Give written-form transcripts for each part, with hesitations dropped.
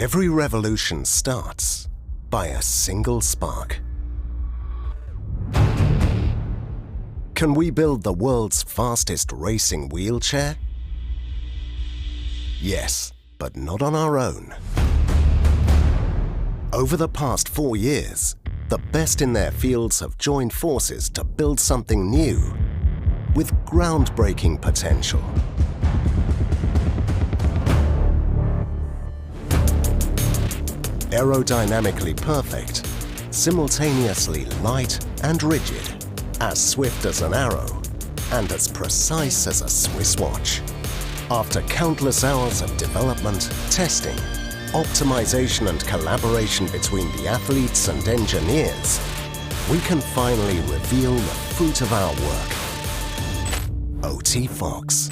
Every revolution starts by a single spark. Can we build the world's fastest racing wheelchair? Yes, but not on our own. Over the past 4 years, the best in their fields have joined forces to build something new with groundbreaking potential. Aerodynamically perfect, simultaneously light and rigid, as swift as an arrow, and as precise as a Swiss watch. After countless hours of development, testing, optimization and collaboration between the athletes and engineers, we can finally reveal the fruit of our work. OT Fox.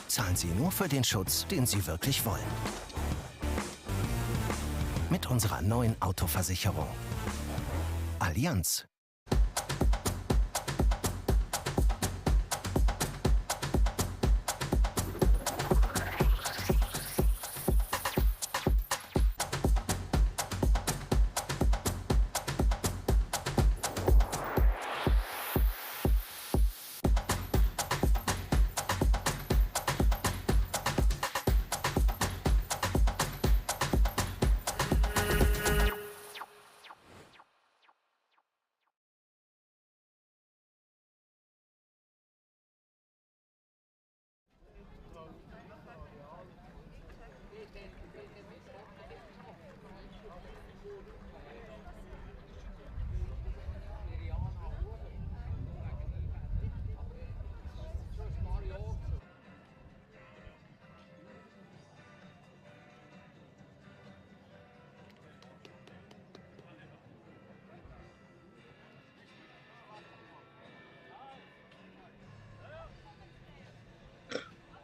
Zahlen Sie nur für den Schutz, den Sie wirklich wollen. Mit unserer neuen Autoversicherung. Allianz.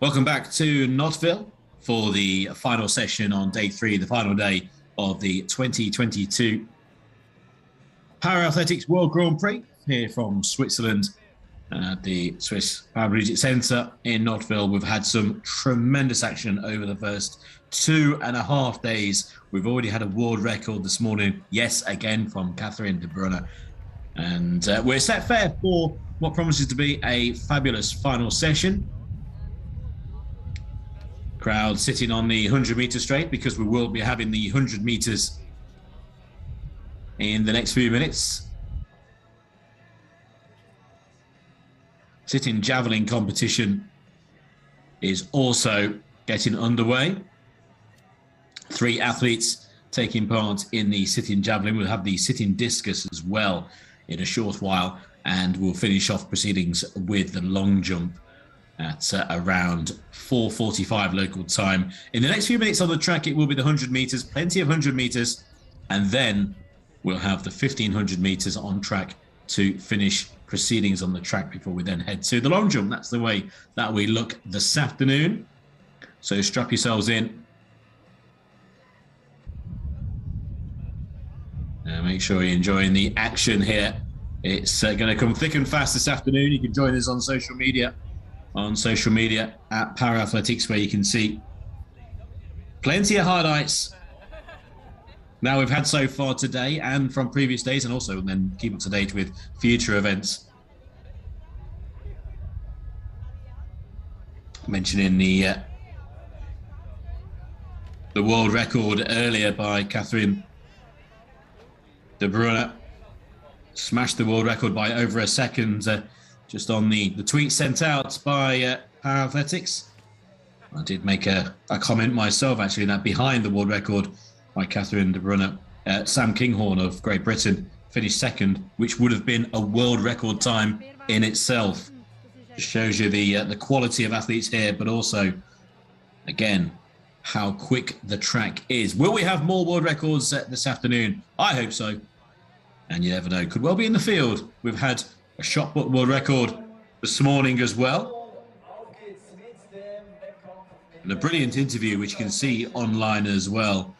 Welcome back to Nottwil for the final session on day 3, the final day of the 2022 Paralympics World Grand Prix here from Switzerland at the Swiss Paralympic Centre in Nottwil. We've had some tremendous action over the first 2.5 days. We've already had a world record this morning, yes, again from Catherine de Bruyne. And we're set fair for what promises to be a fabulous final session. Crowd sitting on the 100-metre straight because we will be having the 100 metres in the next few minutes. Sitting javelin competition is also getting underway. 3 athletes taking part in the sitting javelin. We'll have the sitting discus as well in a short while, and we'll finish off proceedings with the long jump at around 4:45 local time. In the next few minutes on the track, it will be the 100 metres, plenty of 100 metres, and then we'll have the 1,500 metres on track to finish proceedings on the track before we then head to the long jump. That's the way that we look this afternoon. So strap yourselves in. And make sure you're enjoying the action here. It's going to come thick and fast this afternoon. You can join us on social media at Paralympics, where you can see plenty of highlights now we've had so far today and from previous days, and also then keep up to date with future events. Mentioning the world record earlier by Catherine de Bruyne, smashed the world record by over a second. Just on the tweet sent out by Paralympics. I did make a comment myself, actually, that behind the world record by Catherine de Bruyne, Sam Kinghorn of Great Britain finished second, which would have been a world record time in itself. Just shows you the quality of athletes here, but also, again, how quick the track is. Will we have more world records this afternoon? I hope so. And you never know, could well be in the field. We've had a shot put world record this morning as well. And a brilliant interview, which you can see online as well,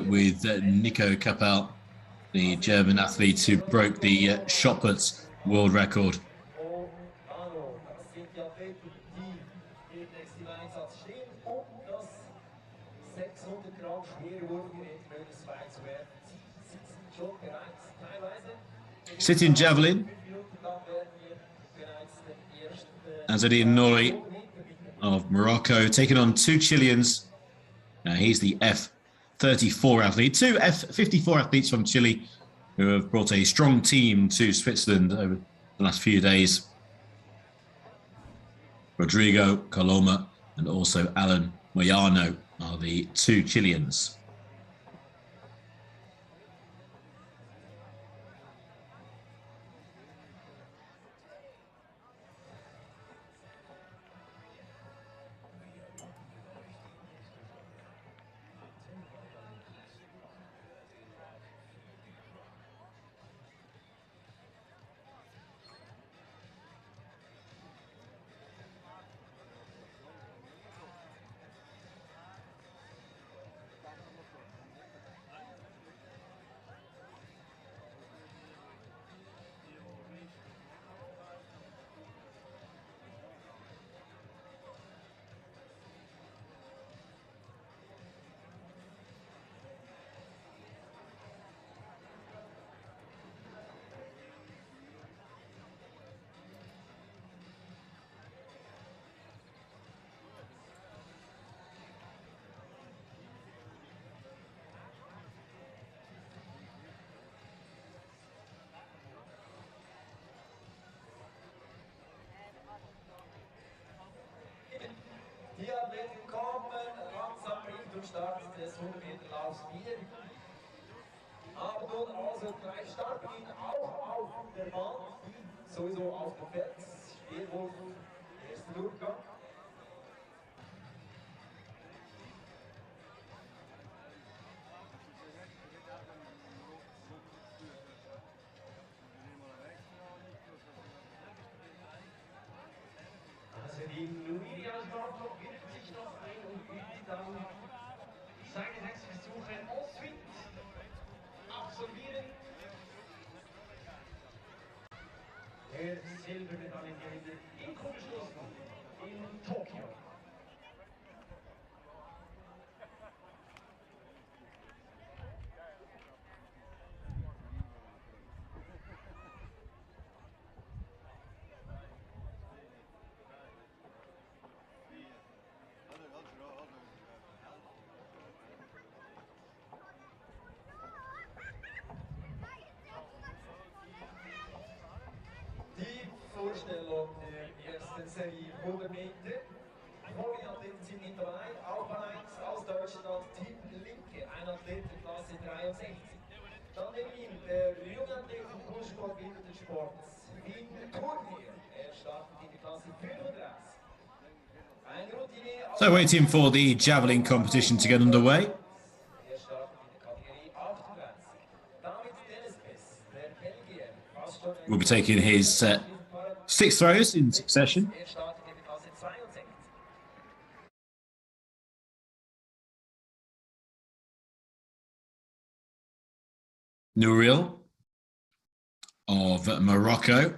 with Nico Capel the German athlete who broke the shot put world record. Sitting javelin, Azadine Nouri of Morocco taking on two Chileans. He's the F34 athlete. Two F54 athletes from Chile who have brought a strong team to Switzerland over the last few days. Rodrigo Coloma and also Alan Moyano are the two Chileans. Die Athleten kommen langsam Richtung Start des 100-Meter-Laufs wieder. Aber nun also gleich Startbeginn auch auf der Bahn, wie sowieso auf dem Feld. Spielwurf, erster Durchgang. Also die Luidia windet sich noch ein und übt dann seine 6 Versuche Ostwind absolvieren. Der Silbermedaillengewinner in Kugelstoßen in Tokio. Vorstellung der ersten Serie 100 Meter. Volley-Athleten sind mit dabei, auch Paralympics aus Deutschland, Team Linke, ein Athlet der Klasse 63. Dann neben ihm der Jungathlet vom Kugelsport Wintersports, Wien Turnier. Er startet in der Klasse 35. Ein Routinier. So waiting for the javelin competition to get underway. Er startet in der Kategorie 38. David Dennisbess, der Belgier, fast schon Will be taking his 6 throws in succession. Er startet in der Klasse 62. Nottwil of Morocco.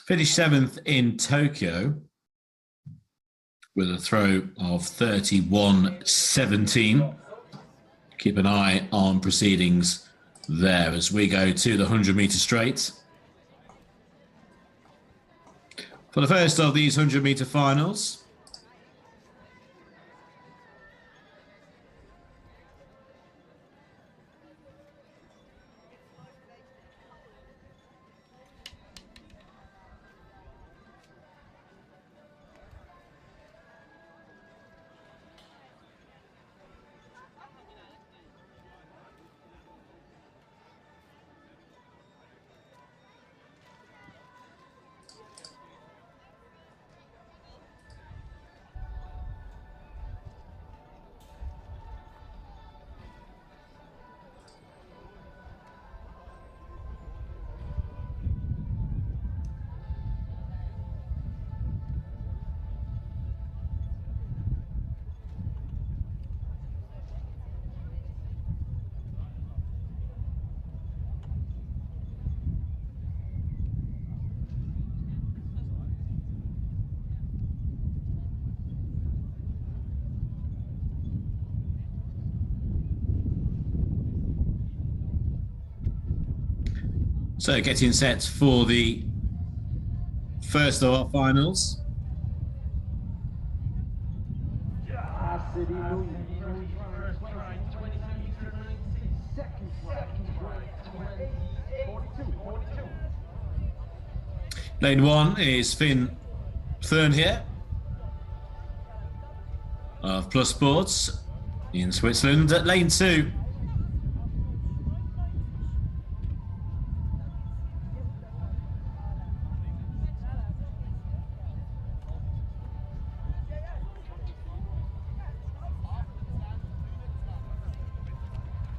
Finished 7th in Tokyo with a throw of 31.17. Keep an eye on proceedings there as we go to the 100-meter straight. For the first of these 100-meter finals, So getting set for the first of our finals. Lane 1 is Finn Thurn here of Plus Sports in Switzerland. At lane 2,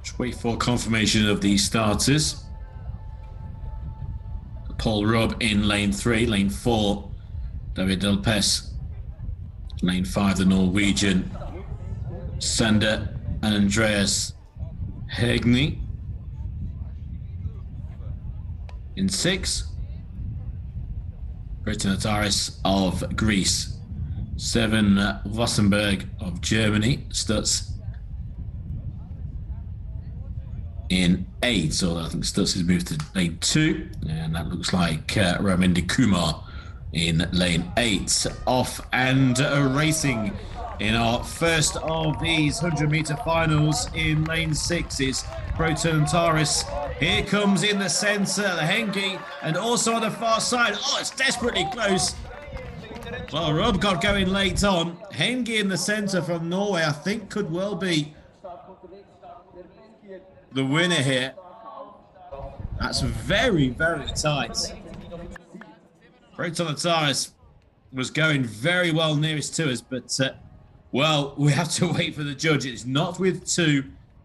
just wait for confirmation of the starters. Paul Rubb in lane 3, lane 4, David Delpes, lane 5, the Norwegian, Sander and Andreas Hegni. In 6, Britta Notaris of Greece, 7, Wassenberg of Germany, Stutz. In 8, so I think Stutz has moved to lane 2, and that looks like Raminder Kumar in lane 8. Off and racing in our first of these 100-meter finals in lane 6 is Proton Taris. Here comes in the centre, the Hengi, and also on the far side. Oh, it's desperately close. Well, Rob got going late on. Hengi in the centre from Norway, I think could well be the winner here. That's very, very tight. Proton Taris was going very well nearest to us, but well, we have to wait for the judge. It's not with 2,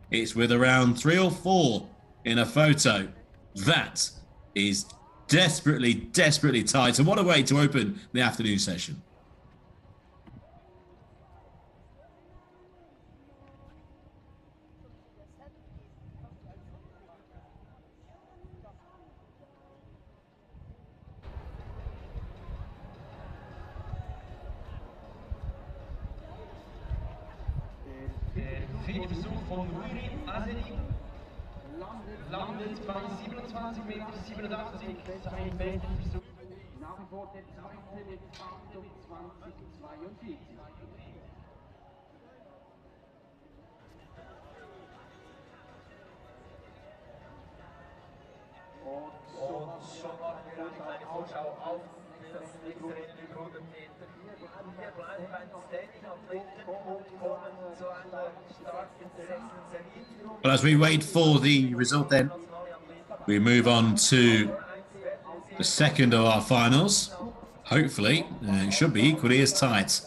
it's with around 3 or 4 in a photo. That is desperately, desperately tight. And what a way to open the afternoon session. Vierde Versuch von Ruri Azeri landet bei 27,87 Meter, sein bester Versuch. Nach wie vor der zweite mit 28,42. Und schon machen wir eine kleine Vorschau auf das nächste Rennen über 100 Meter. Wir bleiben beim Standing-Athleten und kommen zu einer starken 6. Well, as we wait for the result then, we move on to the second of our finals. Hopefully, it should be equally as tight.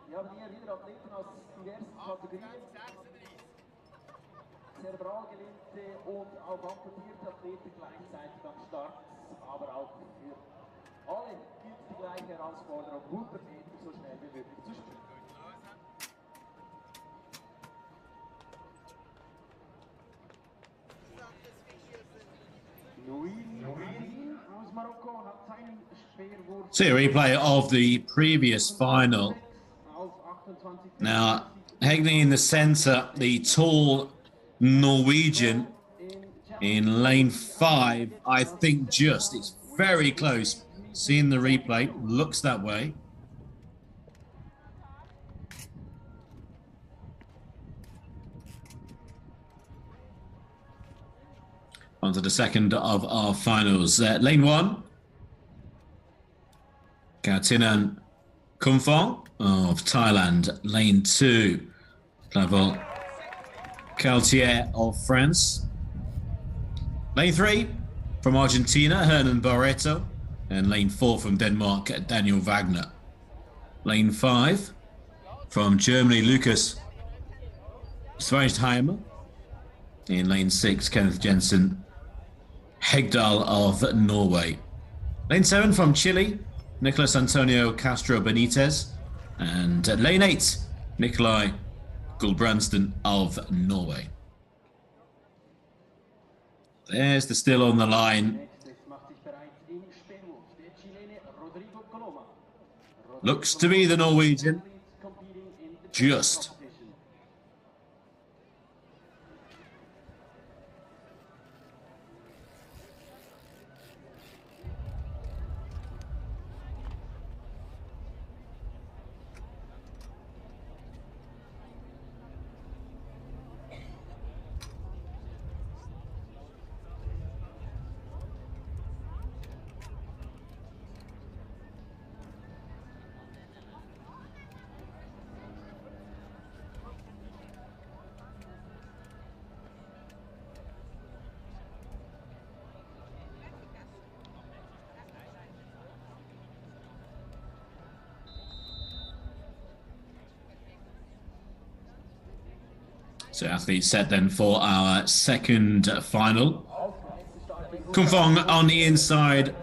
Wir haben hier wieder Athleten aus diversen Kategorien. Zerebral gelähmte und auch amputierte Athleten gleichzeitig am Start, aber auch für alle gilt die gleiche Herausforderung, 100 Meter so schnell wie möglich zu springen. See a replay of the previous final. Now, Hegni in the centre, the tall Norwegian in lane 5. I think it's very close. Seeing the replay, looks that way. On to the second of our finals. Lane 1, Kautinan Kumfong of Thailand. Lane 2, Clavel Caltier of France. Lane 3, from Argentina, Hernan Barreto. And lane 4 from Denmark, Daniel Wagner. Lane 5, from Germany, Lucas Schweistheimer. In lane 6, Kenneth Jensen Hegdal of Norway. Lane 7 from Chile, Nicholas Antonio Castro Benitez. And lane 8, Nikolai Gulbrandsen of Norway. There's the still on the line. Looks to be the Norwegian. Just. So athletes set then for our second final. Kumfong on the inside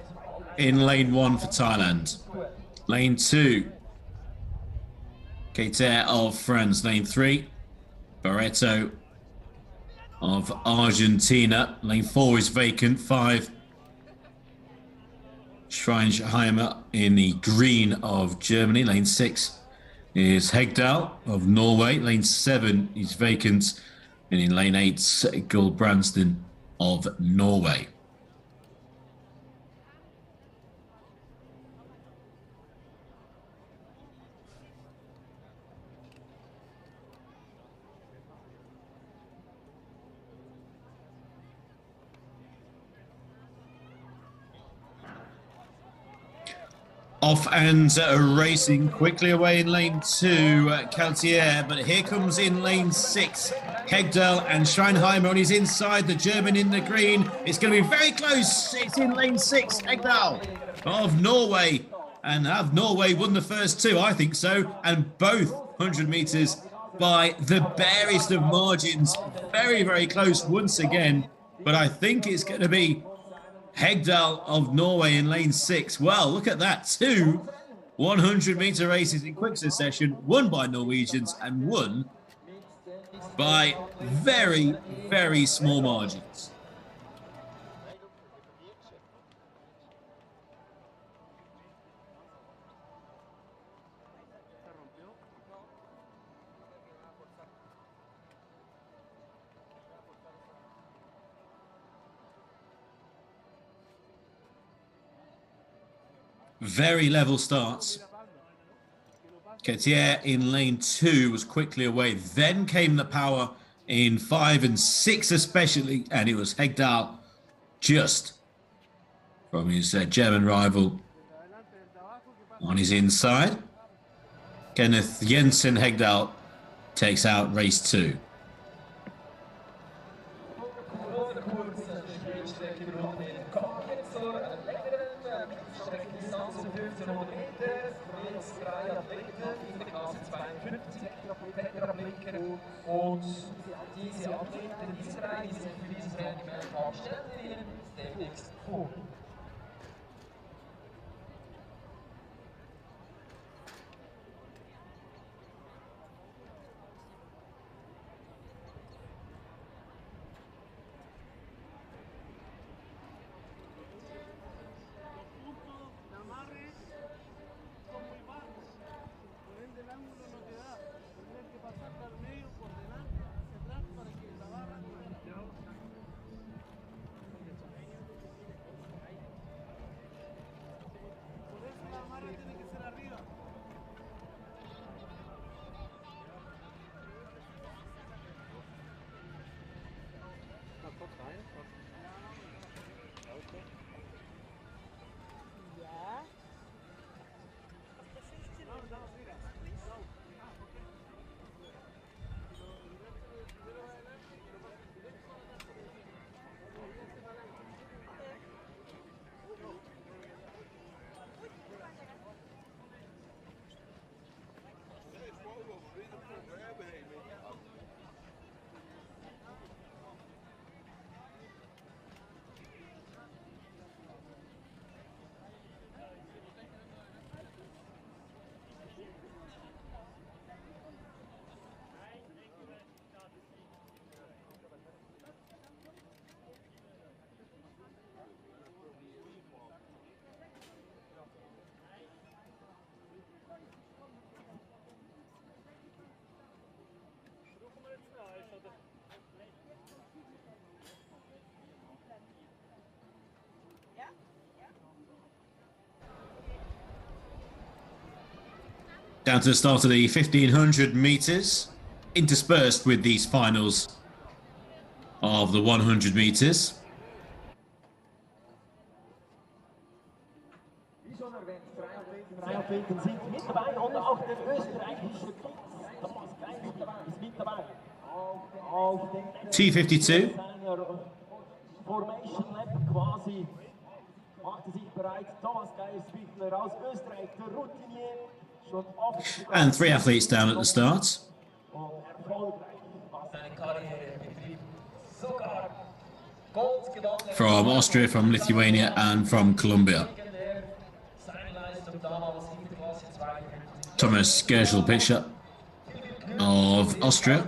in lane 1 for Thailand. Lane 2, Keter of France. Lane 3, Barreto of Argentina. Lane 4 is vacant. 5, Schweinheimer in the green of Germany. Lane 6 is Hegdal of Norway. Lane 7 is vacant. And in lane 8, Gulbrandsen of Norway. Off and racing quickly away in lane 2, Caltier, but here comes in lane 6, Hegdal and Schweinheimer on his inside, the German in the green. It's going to be very close. It's in lane 6, Hegdal of Norway. And have Norway won the first 2? I think so. And both 100 metres by the barest of margins. Very, very close once again. But I think it's going to be Hegdal of Norway in lane 6. Well, look at that. 2 100-meter races in quick succession, won by Norwegians and won by very, very small margins. Very level starts. Ketier in lane 2 was quickly away. Then came the power in 5 and 6 especially, and it was Hegdal just from his German rival on his inside. Kenneth Jensen Hegdal takes out race 2. Und diese Athleten in diesem Bereich, die sich für dieses Rennen stellen werden, demnächst vor. Down to the start of the 1500 meters, interspersed with these finals of the 100 meters. Wie schon erwähnt, Triathleten sind mit dabei und auch der österreichische Thomas Klein ist mit dabei. Auf T52. Formation Lab quasi machte sich bereit. Thomas Geiswickler aus Österreich, der Routinier, schon oft. And 3 athletes down at the start. Und erfolgreich, was seine Karriere betrifft. Sogar Gold gewonnen. From Austria, from Lithuania, and from Colombia. Seine Leistung damals in der Klasse 52. Thomas Gerschel-Pischer of Austria.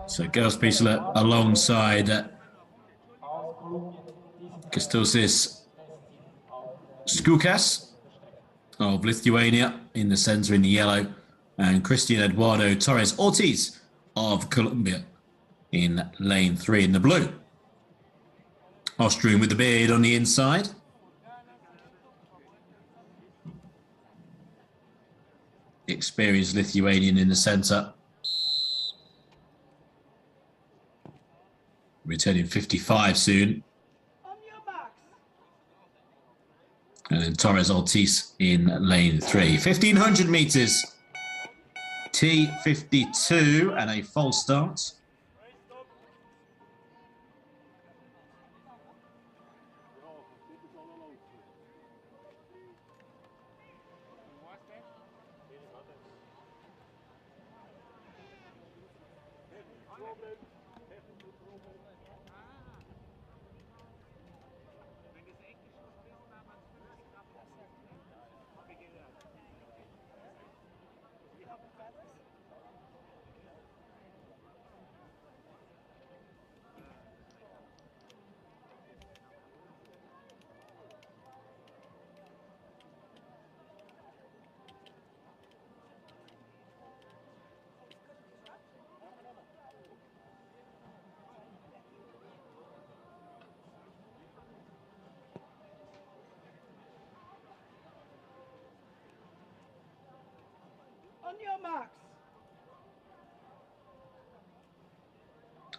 So Gerschel-Pischer alongside Kęstutis Skukas of Lithuania in the centre in the yellow, and Cristian Eduardo Torres Ortiz of Colombia in lane 3 in the blue. Austrian with the beard on the inside. Experienced Lithuanian in the centre. Returning 55 soon. And then Torres Ortiz in lane 3. 1500 metres. T52 and a false start.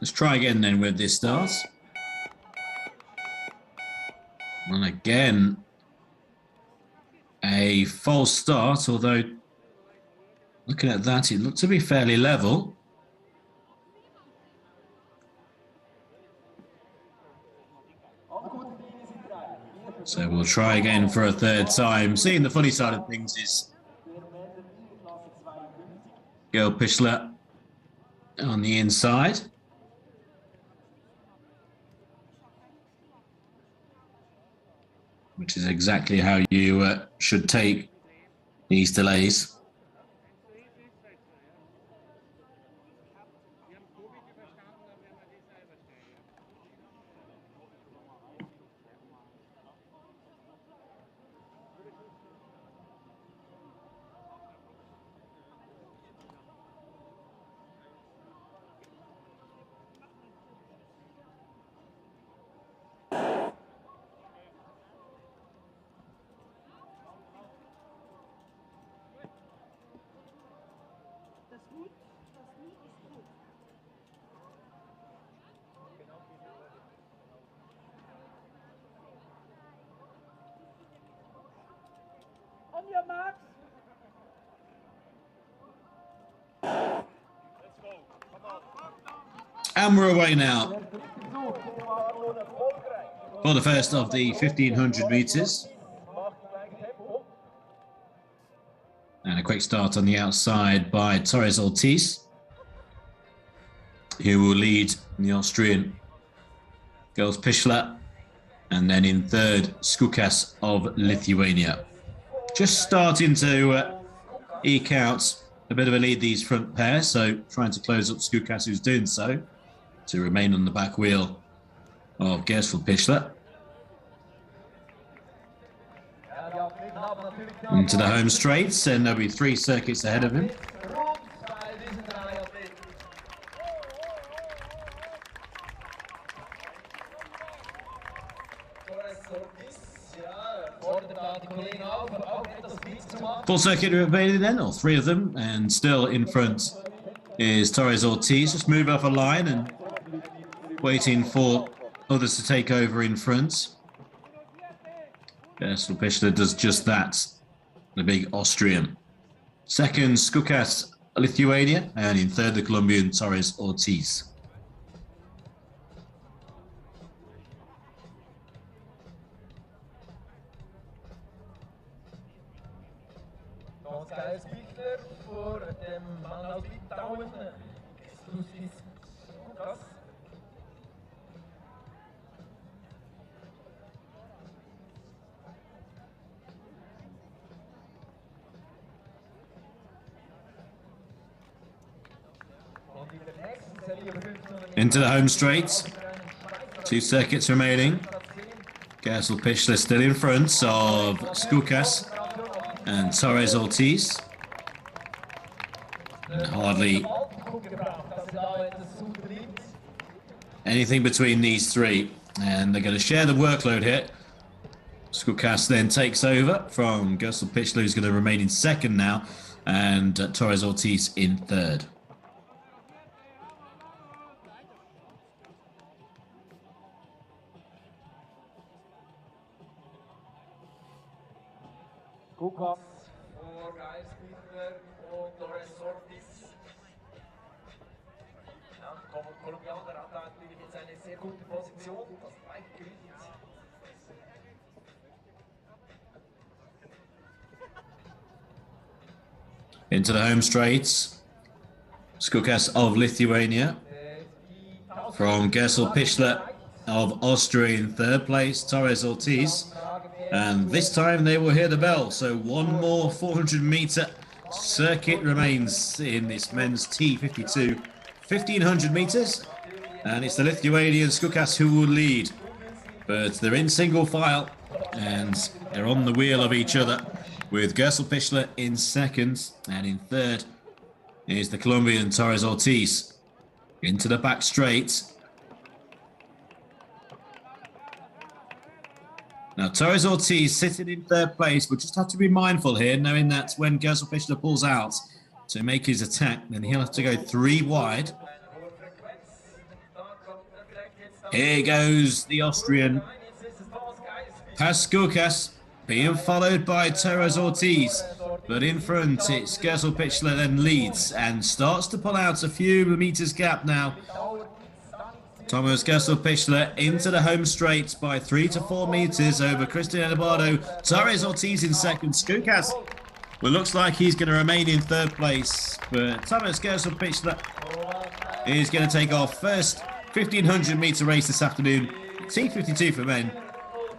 Let's try again then with this start. And again, a false start, although looking at that, it looked to be fairly level. So we'll try again for a third time. Seeing the funny side of things is Gerschel-Pischer on the inside. Which is exactly how you should take these delays. And we're away now for the first of the 1500 metres. And a quick start on the outside by Torres Ortiz, who will lead the Austrian Gerschel-Pischer, and then in third, Skukas of Lithuania. Just starting to eke out a bit of a lead, these front pair, so trying to close up Skukas, who's doing so, to remain on the back wheel of Gerschel-Pischer. Into the home straights, and there'll be 3 circuits ahead of him. Full circuit remaining then, or three of them, and still in front is Torres Ortiz. Just move off a line and waiting for others to take over in front. Gersel Pichler does just that, the big Austrian. Second, Skukas, Lithuania, and in third, the Colombian Torres Ortiz. Gersel Pichler voor de man uit Litauen, Skukas. Into the home straight. 2 circuits remaining. Gersel Pichler still in front of Skukas and Torres Ortiz. And hardly anything between these three. And they're going to share the workload here. Skukas then takes over from Gersel Pichler, who's going to remain in second now, and Torres Ortiz in third. Skukas voor Gersel Pichler und Torres Ortiz. Ja, Kolumbianer hat natürlich jetzt eine sehr gute Position, das Gleichgewicht. Into the home straights. Skukas of Lithuania. From Gersel Pichler of Austria in third place, Torres Ortiz. And this time they will hear the bell. So one more 400-meter circuit remains in this men's T52. 1,500 meters. And it's the Lithuanian Skukas who will lead. But they're in single file and they're on the wheel of each other, with Gersel Pichler in second, and in third is the Colombian Torres Ortiz. Into the back straight. Now, Torres Ortiz sitting in third place, but just have to be mindful here, knowing that when Gersel Pichler pulls out to make his attack, then he'll have to go 3 wide. Here goes the Austrian Skukas, being followed by Torres Ortiz. But in front, it's Gersel Pichler then leads and starts to pull out a few meters gap now. Thomas Gersel Pichler into the home straight by 3 to 4 meters over Christian Eduardo. Torres Ortiz in second. Skukas, well, looks like he's going to remain in third place. But Thomas Gersel Pichler is going to take off first 1,500 meter race this afternoon. T52 for men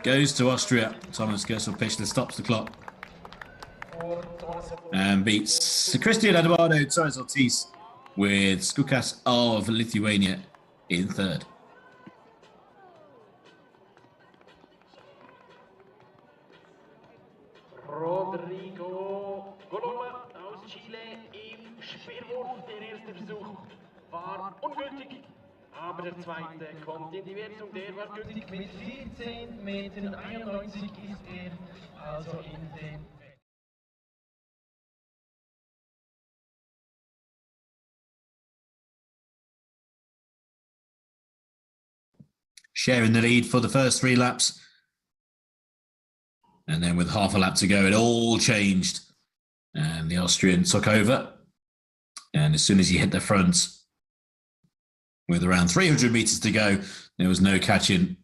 goes to Austria. Thomas Gersel Pichler stops the clock and beats Christian Eduardo Torres Ortiz with Skukas of Lithuania in third. Rodrigo Goloma aus Chile im Speerwurf. Der erste Versuch war ungültig, aber der zweite kommt in die Wertung. Der war gültig. Mit 14,91 Metern ist er also in den sharing the lead for the first 3 laps. And then with half a lap to go, it all changed. And the Austrian took over. And as soon as he hit the front, with around 300 meters to go, there was no catching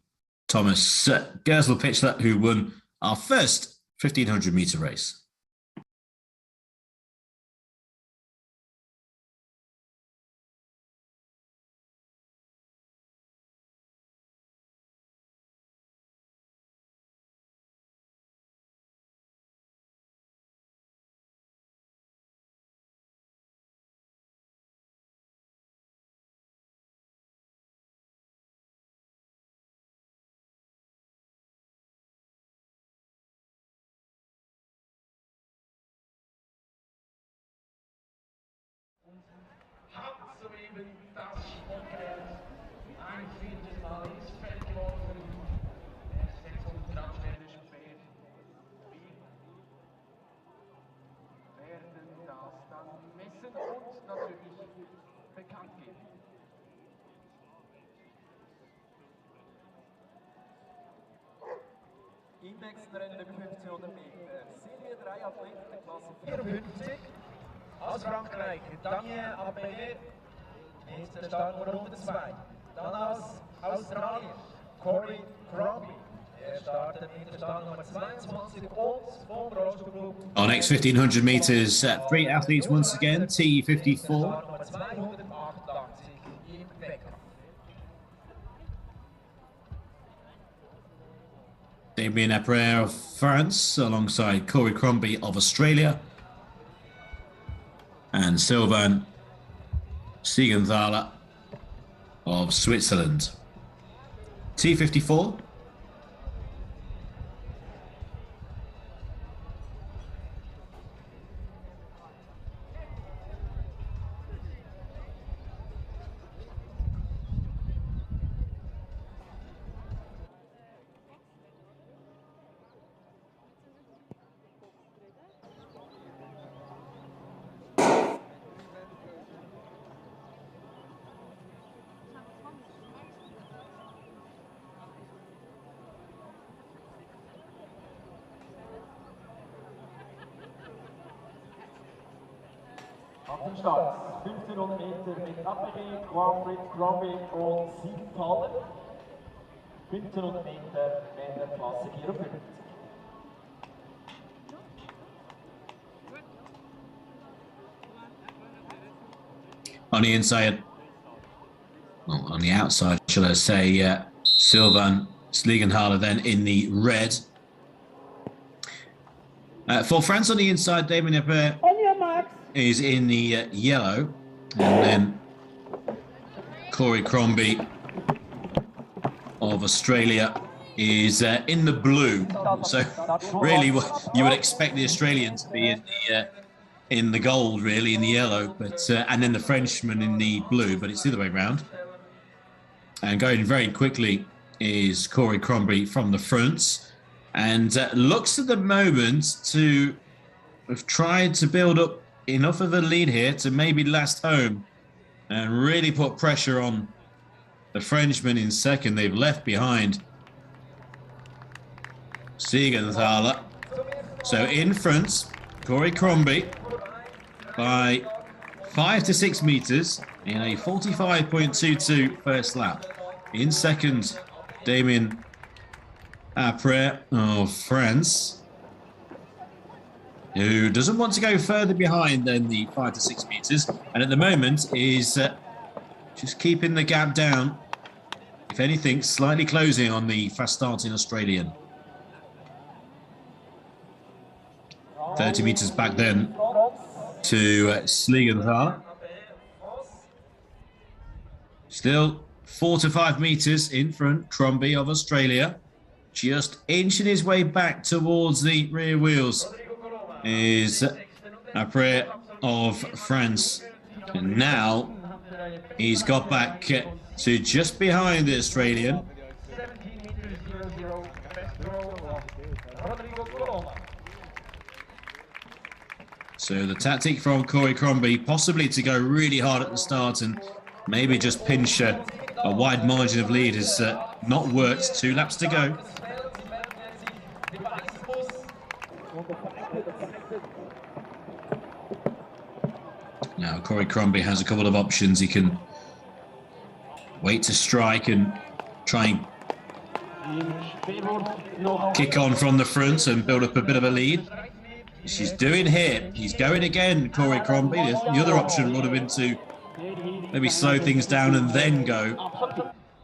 Thomas Gersel Pichler, who won our first 1,500 meter race. hat soeben das Sportgerät ein 4. Mal ins Feld geworfen. Der 600 Gramm schwere Speer nächsten Rennen der 1500 Meter sehen wir 3 Athleten der Klasse 54 aus Frankreich. Daniel Appelé mit der Startnummer 2. Dann aus Australien Corey Crombie. Er startet mit der Startnummer 22 und vom Rollstuhlclub. Our next 1500 meters, 3 athletes once again, T54. Startnummer 288 im Wecker. Damien Après of France alongside Corey Crombie of Australia and Sylvain Siegenthaler of Switzerland. T54. Auf dem Start 1500 Meter mit Appelé, Crombie und Siegenthaler. 1500 Meter Männerklasse 54. On the inside, well, on the outside, shall I say, Sylvain Siegenthaler then in the red. For France on the inside, Damien Après is in the yellow, and then Corey Crombie of Australia is in the blue. So really, you would expect the Australian to be in the gold, really, in the yellow, but and then the Frenchman in the blue, but it's the other way around. And going very quickly is Corey Crombie from the front, and looks at the moment to have tried to build up enough of a lead here to maybe last home and really put pressure on the Frenchman in second. They've left behind Siegenthaler. So in front, Corey Crombie by 5 to 6 meters in a 45.22 first lap. In second, Damien Après of France, who doesn't want to go further behind than the 5 to 6 meters, and at the moment is just keeping the gap down. If anything, slightly closing on the fast-starting Australian. 30 meters back then to Siegenthaler. Still 4 to 5 meters in front, Crombie of Australia. Just inching his way back towards the rear wheels is Après of France. And now he's got back to just behind the Australian. So the tactic from Corey Crombie, possibly to go really hard at the start and maybe just pinch a wide margin of lead, has not worked. 2 laps to go. Now Corey Crombie has a couple of options. He can wait to strike and try and kick on from the front and build up a bit of a lead. She's doing here. He's going again, Corey Crombie. The other option would have been to maybe slow things down and then go,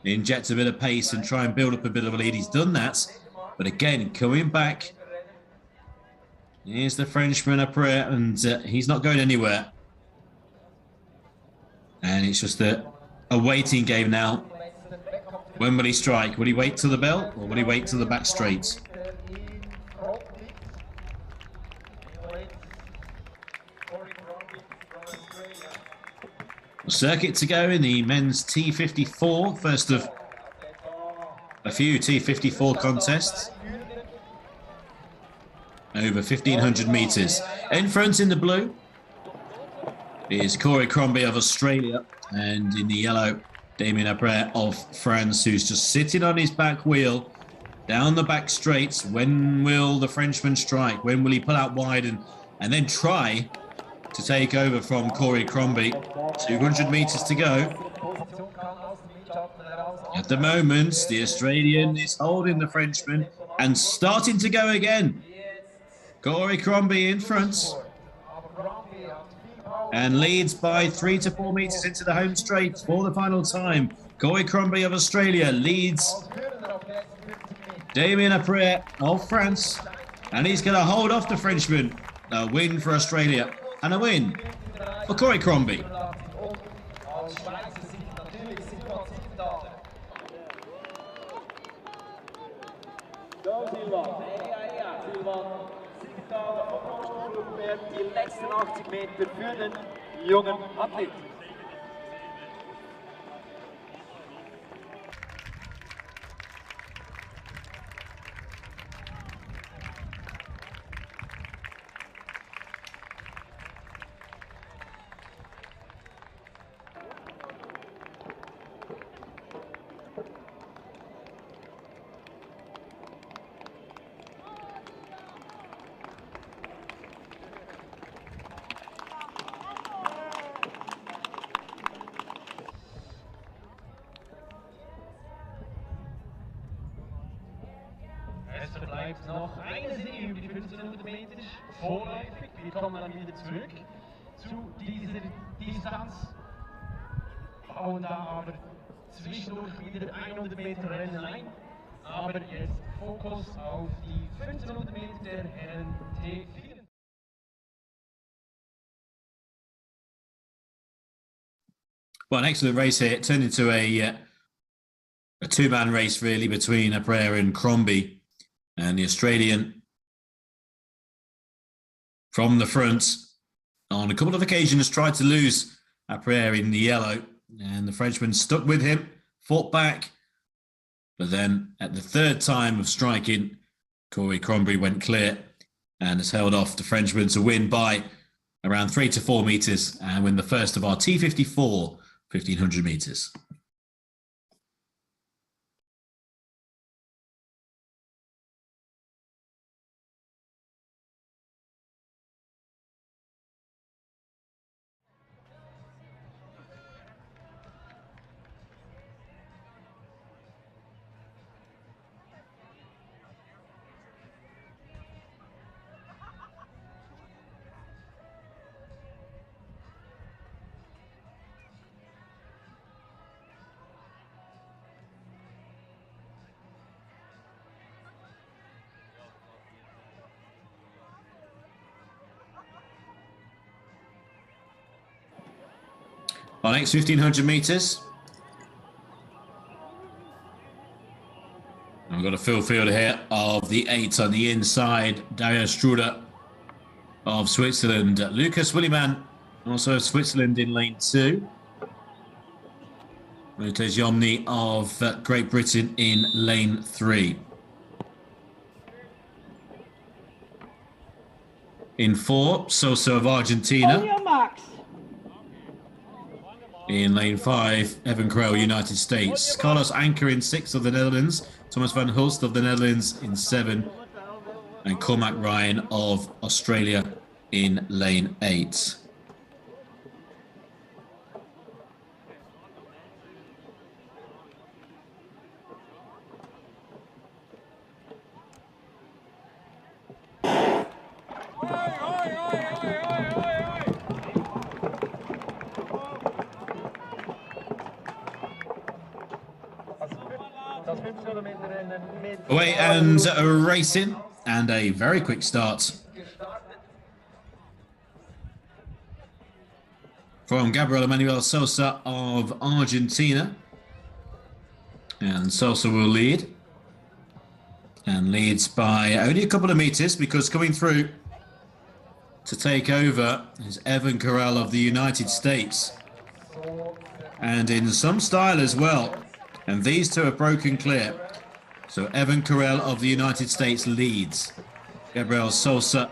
inject a bit of pace and try and build up a bit of a lead. He's done that, but again, coming back. Here's the Frenchman Après, and he's not going anywhere. And it's just a waiting game now. When will he strike? Will he wait till the bell, or will he wait till the back straight? Circuit to go in the men's T54, first of a few T54 contests. Over 1,500 meters. In front in the blue is Corey Crombie of Australia, and in the yellow, Damien Après of France, who's just sitting on his back wheel. down the back straight. When will the Frenchman strike? When will he pull out wide and then try to take over from Corey Crombie? 200 meters to go. At the moment, the Australian is holding the Frenchman and starting to go again. Corey Crombie in front and leads by 3 to 4 meters into the home straight for the final time. Corey Crombie of Australia leads Damien Après of France, and he's going to hold off the Frenchman. A win for Australia and a win for Corey Crombie. Die letzten 80 Meter für den jungen Athleten. Es verbleibt noch eine Serie über die 1500 Meter vorläufig. Wir kommen dann wieder zurück zu dieser Distanz. Bauen da aber zwischendurch wieder 100 Meter Rennen ein. Aber jetzt Fokus auf die 1500 Meter der Herren T4. Well, an excellent race here. It turned into a two-man race, really, between Après and Crombie. And the Australian from the front on a couple of occasions tried to lose Après in the yellow. And the Frenchman stuck with him, fought back. But then at the third time of striking, Corey Crombie went clear and has held off the Frenchman to win by around 3 to 4 meters and win the first of our T54 1500 meters. Our next 1500 meters. And we've got a full field here of the 8 on the inside. Dario Struder of Switzerland. Lucas Williman, also of Switzerland, in lane 2. Meters Yomni of Great Britain in lane 3. In 4, Sosa of Argentina. On your marks. In lane 5, Evan Crowell, United States. Carlos Anker in 6 of the Netherlands. Thomas van Hulst of the Netherlands in 7. And Cormac Ryan of Australia in lane 8. Away and racing, and a very quick start from Gabriel Emmanuel Sosa of Argentina. And Sosa will lead, and leads by only a couple of meters, because coming through to take over is Evan Carell of the United States, and in some style as well. And these two are broken clear. So Evan Carell of the United States leads. Gabriel Sosa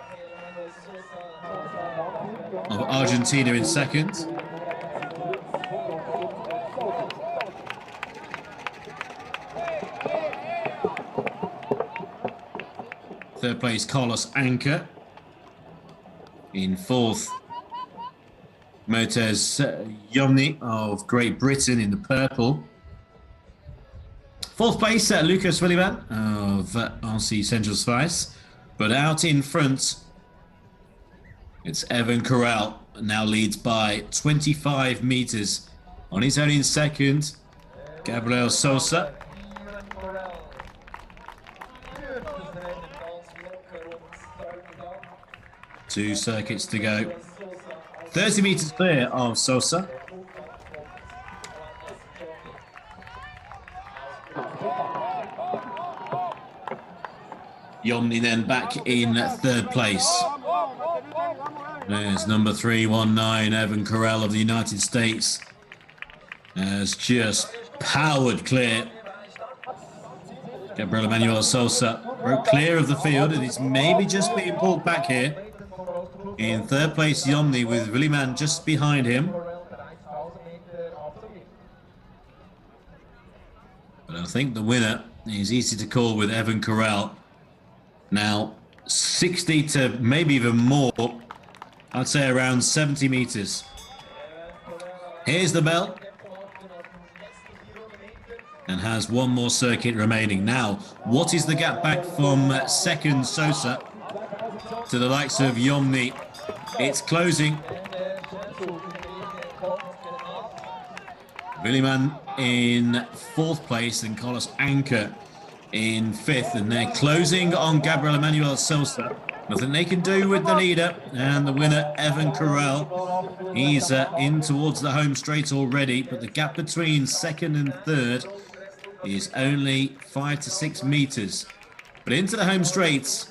of Argentina in second. Third place, Carlos Anker. In fourth, Meters T12 of Great Britain in the purple. Fourth place, Lucas Williman of RC Central Spice. But out in front, it's Evan Corral, now leads by 25 meters. On his own in second, Gabriel Sosa. 2 circuits to go. 30 meters clear of Sosa. T12 then back in third place. There's number 319, Evan Corral of the United States. Has just powered clear. Gabriel Emmanuel Sosa broke clear of the field and is maybe just being pulled back here. In third place, T12 with Williman just behind him. But I think the winner is easy to call with Evan Corral. Now, 60 to maybe even more. I'd say around 70 meters. Here's the bell. And has one more circuit remaining. Now, what is the gap back from second Sosa to the likes of T12? It's closing. Williman in fourth place and Carlos Anker in fifth, and they're closing on Gabriel Emmanuel Sosa. Nothing they can do with the leader, and the winner, Evan Corral. He's in towards the home straight already, but the gap between second and third is only 5 to 6 meters. But into the home straights,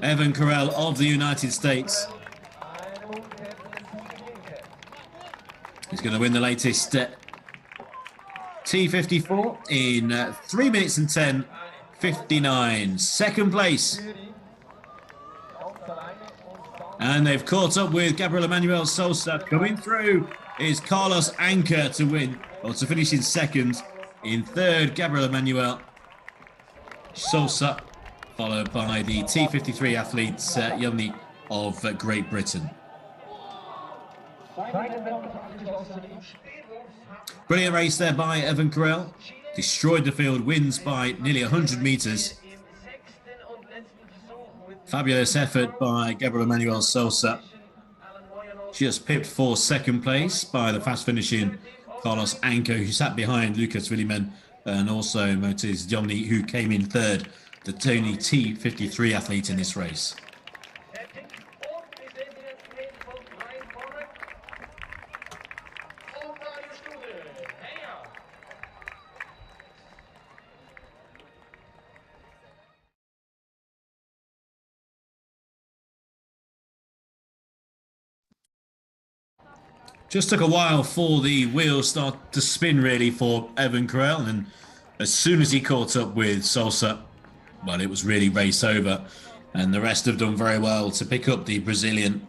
Evan Corral of the United States. He's going to win the latest T54 in 3 minutes and 10:59. Second place. And they've caught up with Gabriel Emmanuel Sosa. Coming through is Carlos Anker to win, or to finish in second. In third, Gabriel Emmanuel Sosa, followed by the T53 athlete T12 of Great Britain. Brilliant race there by Evan Corral. Destroyed the field, wins by nearly 100 meters. Fabulous effort by Gabriel Emmanuel Sosa. Just pipped for second place by the fast finishing Carlos Anker, who sat behind Lucas Williman, and also Meters T12, who came in third, the only T53 athlete in this race. Just took a while for the wheels start to spin really for Evan Corral, and as soon as he caught up with Sosa, well, it was really race over, and the rest have done very well to pick up the Brazilian.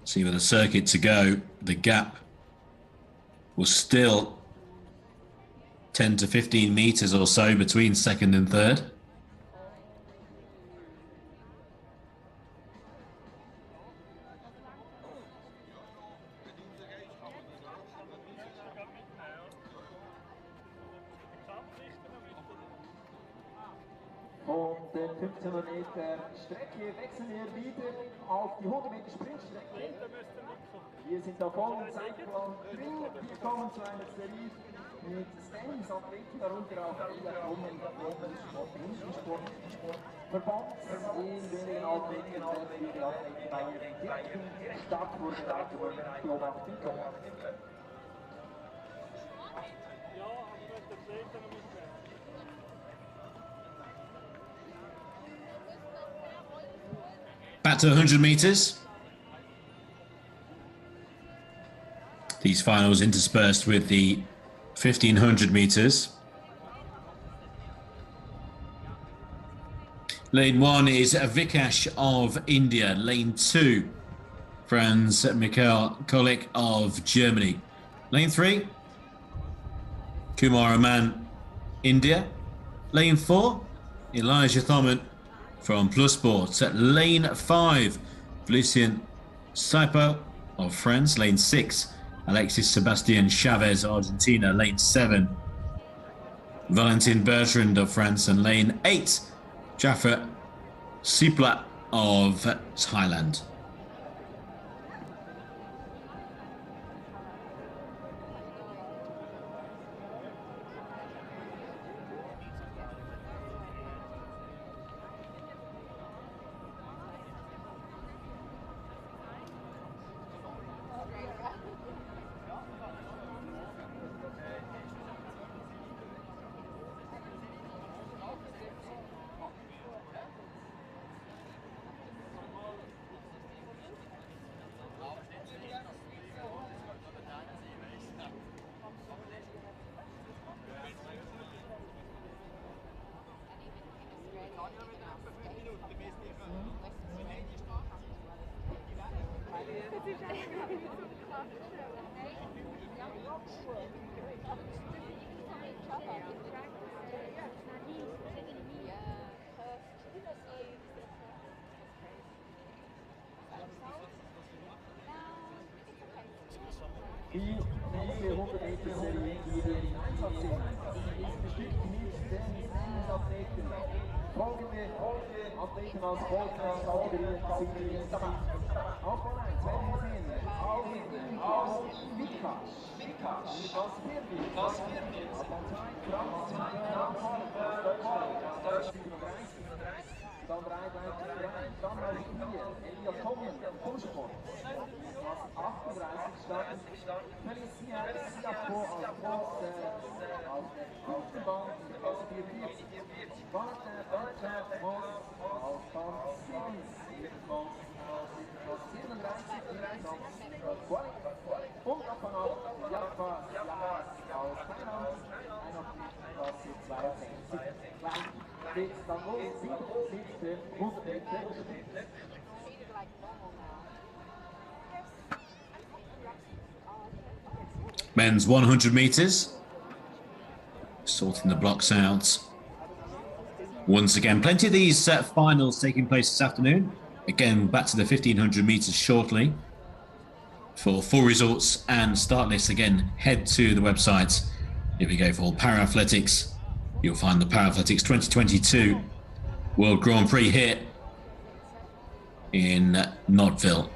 See, with a circuit to go, the gap was still 10 to 15 meters or so between second and third. Von den 1500 Meter Strecke wechseln wir wieder auf die 100 Meter Sprintstrecke. Wir sind da voll im Zeitplan drin. Wir kommen zu einer Serie mit Stennis-Athleten, darunter auch Verband in wenigen Augenblicken werden die Athleten bei ihren direkten Startvorbereitungen beobachten können. Back to 100 meters. These finals interspersed with the 1500 meters. Lane 1 is Vikash of India. Lane 2, Franz Mikhail Kolik of Germany. Lane 3, Kumar Aman, India. Lane 4, Elijah Thoman from Plus Sports. At lane 5, Felicien Saipo of France. Lane 6, Alexis Sebastian Chavez, Argentina. Lane 7, Valentin Bertrand of France. And lane 8, Jaffa Sipla of Thailand. Die nächste 100 Meter Serie hier in Einsatzzone ist bestückt mit den Athleten. Folgende Athleten als Kategorien sind dabei. Auf Bahn 1 werden wir sehen, aus Vikash, das Firmin, auf Bahn 2, Franz, Deutschland, dann 3 bleibt dann auf 4, Elia Thoman, Fußsport. Auf 38 starten Felicien Saipo auf der Bahn in der Klasse 44. Walter Bertrand auf Bahn 7 in der Klasse 37, und auf Bahn 8 Jaffa aus Thailand, auf die Klasse 62. Geht's dann los, 7. 100 Meter. Men's 100 meters. Sorting the blocks out. Once again, plenty of these finals taking place this afternoon. Again, back to the 1500 meters shortly. For full results and start lists, again, head to the website. Here we go for Paralympics. You'll find the Paralympics 2022 World Grand Prix here in Nottwil.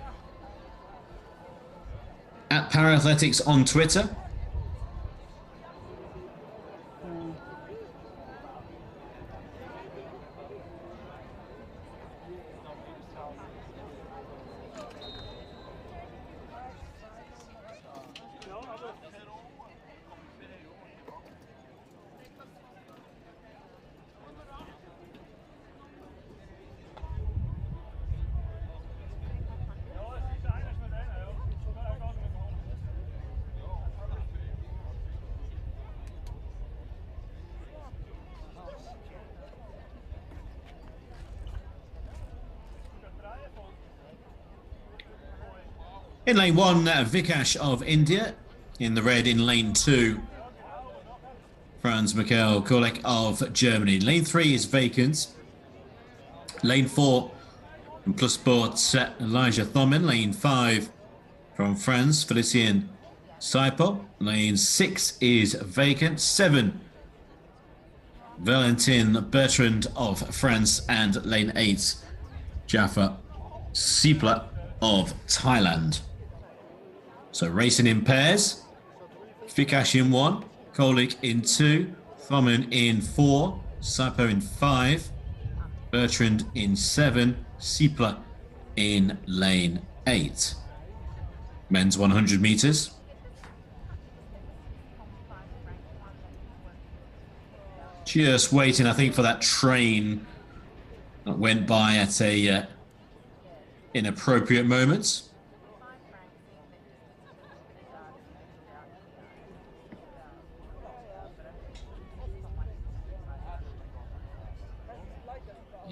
At Paralympics on Twitter. In lane 1, Vikash of India. In the red, in lane 2, Franz Mikhail Kolik of Germany. Lane 3 is vacant. Lane 4, from Plus Sports, Elijah Thoman. Lane 5, from France, Felicien Saipo. Lane 6 is vacant. 7, Valentin Bertrand of France. And lane 8, Jaffa Sipla of Thailand. So racing in pairs. Vikash in 1, Kolik in 2, Thoman in 4, Saipo in 5, Bertrand in 7, Sipla in lane 8. Men's 100 meters. Just waiting, I think, for that train that went by at a inappropriate moment.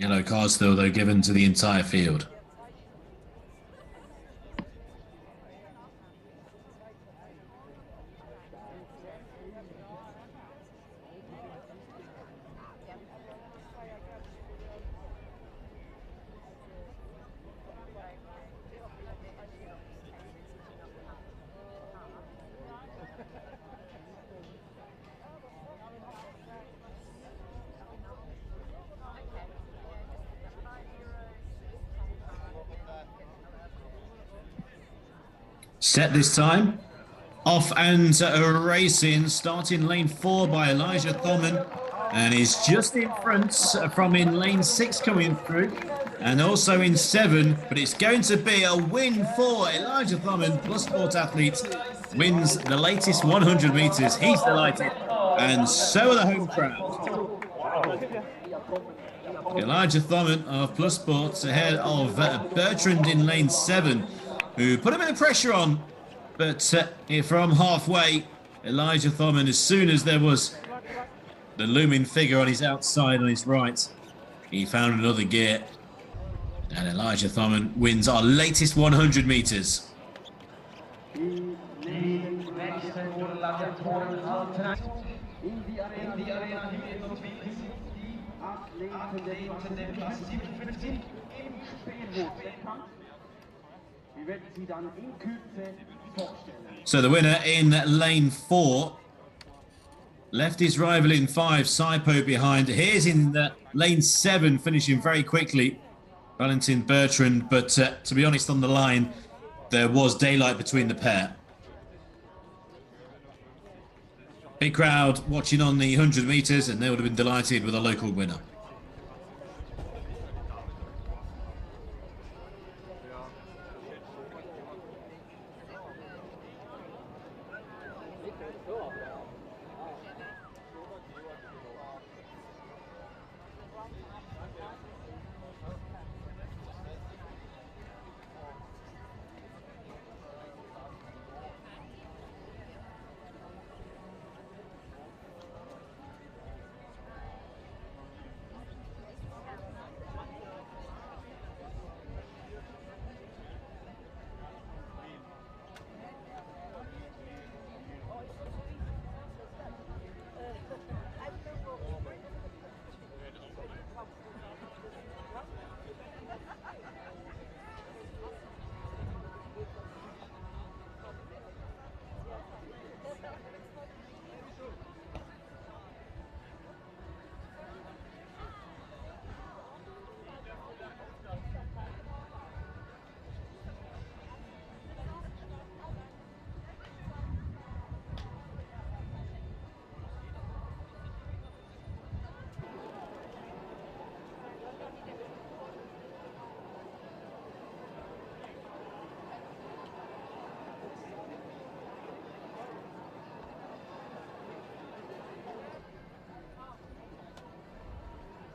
Yellow card still, though, given to the entire field. Set this time. Off and racing, starting lane 4 by Elijah Thoman, and is just in front from in lane 6 coming through, and also in 7, but it's going to be a win for Elijah Thoman, plus sport athlete, wins the latest 100 metres. He's delighted, and so are the home crowd. Elijah Thoman of Plus Sports ahead of Bertrand in lane 7, who put a bit of pressure on, but from halfway, Elijah Thoman, as soon as there was the looming figure on his outside on his right, he found another gear, and Elijah Thoman wins our latest 100 metres. So the winner in lane 4 left his rival in 5, Saipo, behind. Here's in lane 7, finishing very quickly, Valentin Bertrand. But to be honest, on the line, there was daylight between the pair. Big crowd watching on the 100 metres, and they would have been delighted with a local winner.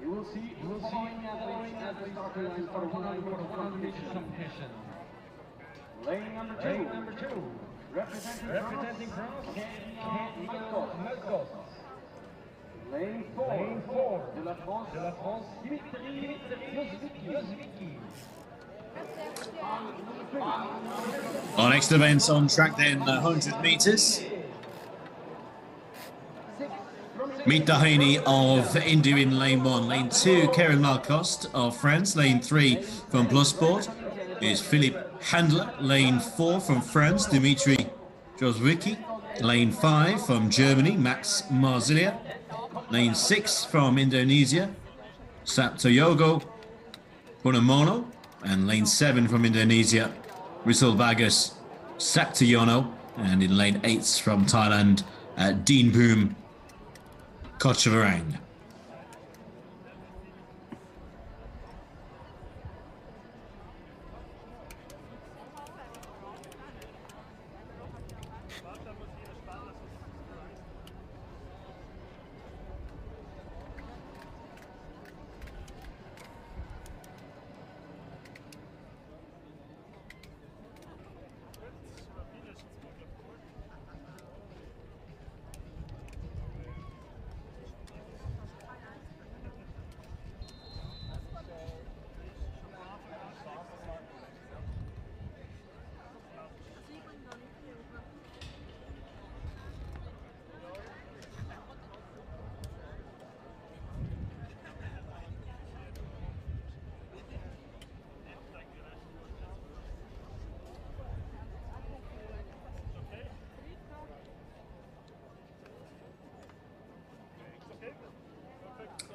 You will see following at the starting line for 100 meters competition. Lane number 2, representing France, Marcos. Lane 4, de la France, Dimitri Yozvicki. Our next event on track then, 100 metres. Meet Dahani of India in lane 1. Lane 2, Karen Malcoste of France. Lane 3 from Plus Sport is Philippe Handler. Lane 4 from France, Dimitri Jozwicki. Lane 5 from Germany, Max Marzilia. Lane 6 from Indonesia, Saptoyogo Punamono. And lane 7 from Indonesia, Rizal Bagus Saptoyono. And in lane 8 from Thailand, Dean Boom Kochavarang.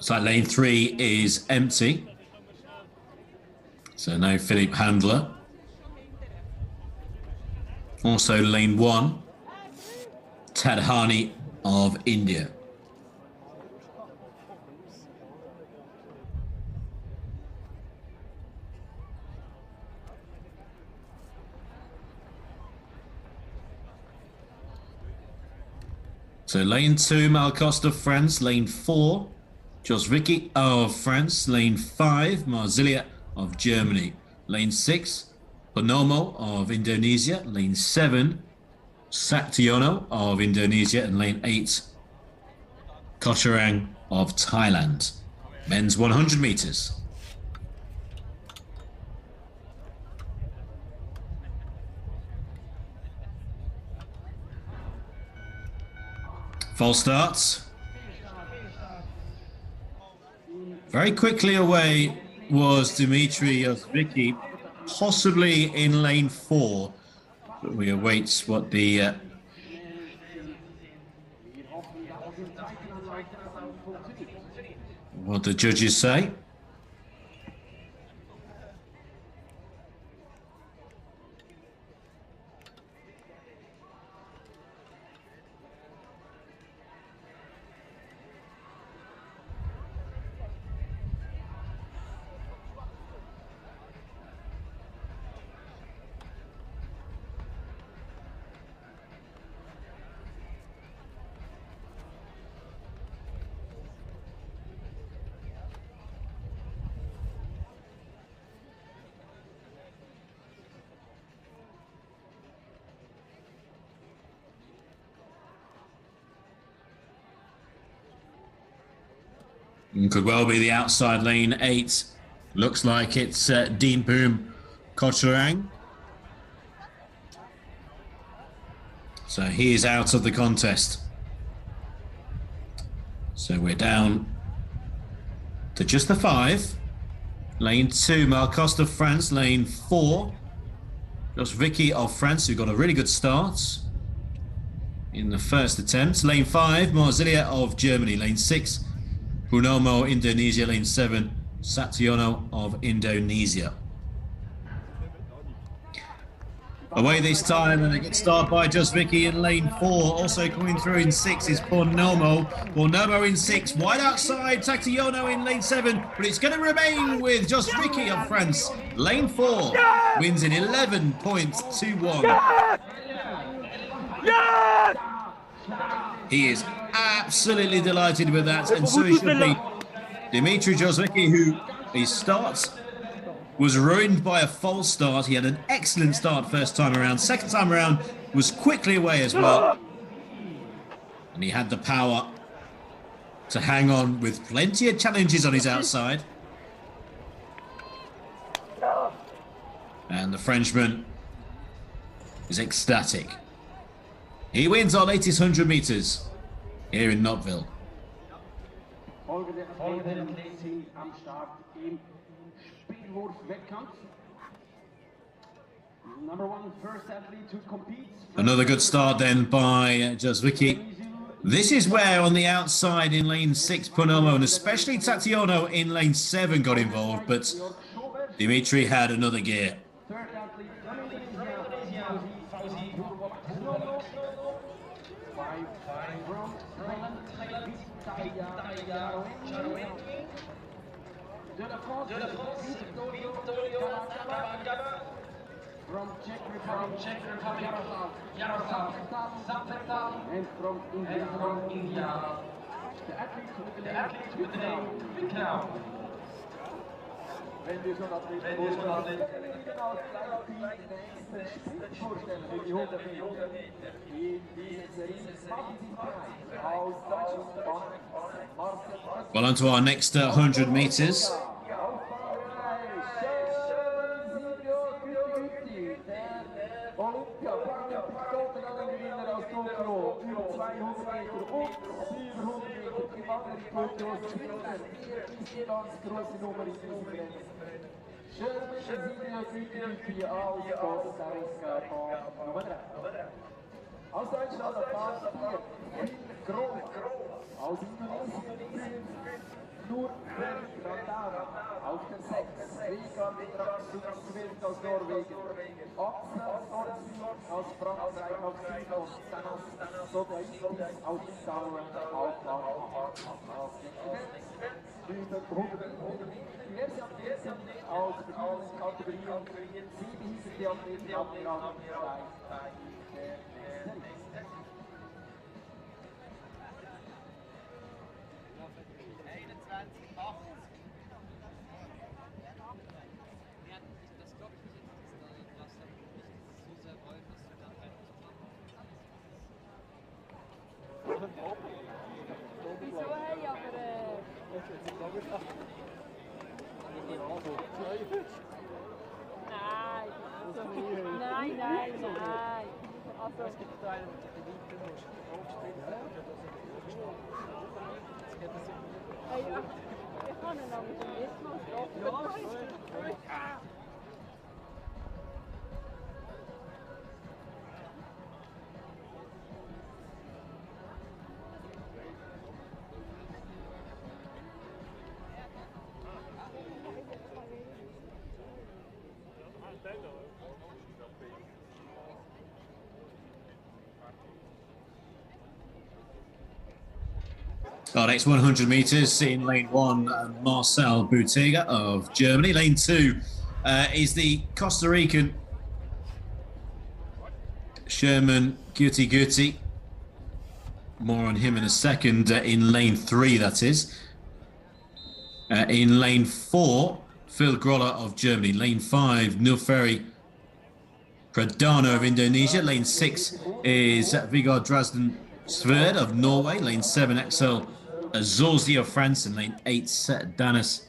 So lane 3 is empty. So no Philippe Handler. Also lane 1, Tadhani of India. So lane 2, Malcost of France. Lane 4, Josvicki of France. Lane 5, Marzilia of Germany. Lane 6, Purnomo of Indonesia. Lane 7, Saktiono of Indonesia. And lane 8, Kocharang of Thailand. Men's 100 meters. False starts. Very quickly away was Dimitri Josvicki, possibly in lane 4. But we await what the judges say. Could well be the outside lane 8. Looks like it's Deanpoom Kocharang. So he is out of the contest. So we're down to just the 5. Lane 2, Malcost of France. Lane 4, Josvicki of France, who got a really good start in the first attempt. Lane 5, Marzilia of Germany. Lane 6, Purnomo, Indonesia. Lane 7, Saktiono of Indonesia. Away this time, and a good start by Josvicki in lane 4. Also coming through in 6 is Purnomo. Purnomo in 6, wide outside, Saktiono in lane 7, but it's going to remain with Josvicki of France. Lane 4 wins in 11.21. Yes! He is absolutely delighted with that, and so he should be. Dimitri Josvicki, who his start was ruined by a false start. He had an excellent start first time around. Second time around was quickly away as well. And he had the power to hang on with plenty of challenges on his outside. And the Frenchman is ecstatic. He wins our latest 100 meters here in Nottwil. Another good start then by Josvicki. This is where on the outside in lane 6, Purnomo and especially Saktiono in lane 7 got involved, but Dimitri had another gear. From Czech Republic, Yaroslav, and from India, the athlete with the name Vikram. Wenn wir schon Athleten vorstellen für die 100 Meter in dieser Serie, machen Sie bereit aus Deutschland. Well, on to our next 100 meters. Olympia, Paralympic Goldmedaillengewinner aus Tokio, über 200 Meter und 400 Meter Gewandert aus Schweden. Hier ist ganz große Nummer in diesem Rennen. Schöne Silvia aus Costa Rica von Nummer 3. Aus Deutschland auf Platz 4, Will Groß. Aus Indonesien 5, Nur Grandara auf der 6. Rieger mit Nottwil aus Norwegen. Axel Nottwil aus Frankreich auf 7. Und dann Sodaïs aus Litauen auf 8. Über 100 diverse Athleten aus verschiedenen Kategorien. 7 hießen die Athleten ab Rang 3 bei der nächsten. Nein, nein, nein. Also, es gibt einen, der weiter muss. Ja, ich kann ihn aber nicht mal stoppen. Our next 100 meters in lane 1, Marcel Boutega of Germany. Lane 2 is the Costa Rican Sherman Guti. More on him in a second. In lane 3, that is. In lane 4, Phil Groller of Germany. Lane 5, Nilferi Pradana of Indonesia. Lane 6 is Vigard Drazden Sverd of Norway. Lane 7, Axel Zorzi of France. And lane 8, Danis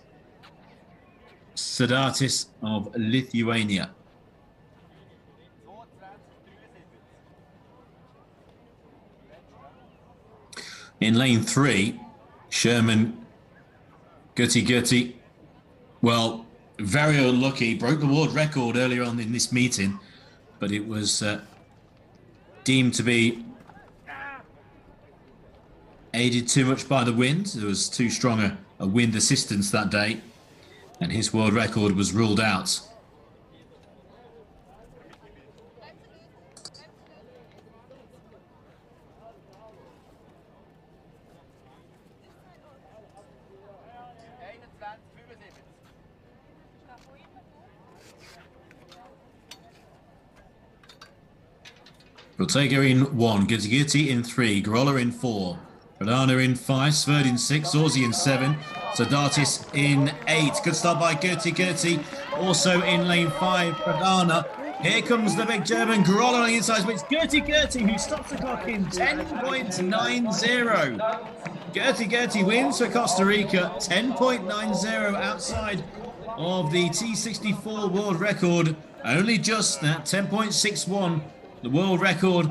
Sedatis of Lithuania. In lane 3, Sherman Guti, well, very unlucky, broke the world record earlier on in this meeting, but it was deemed to be aided too much by the wind. There was too strong a wind assistance that day, and his world record was ruled out. Boutega in 1, Guti in 3, Groller in 4, Pradana in 5, Sverd in 6, Zorzi in 7, Sedatis in 8. Good start by Guti. Also in lane 5, Pradana. Here comes the big German Groller on the inside, but it's Guti who stops the clock in 10.90. Guti wins for Costa Rica, 10.90 outside of the T64 world record. Only just that, 10.61. The world record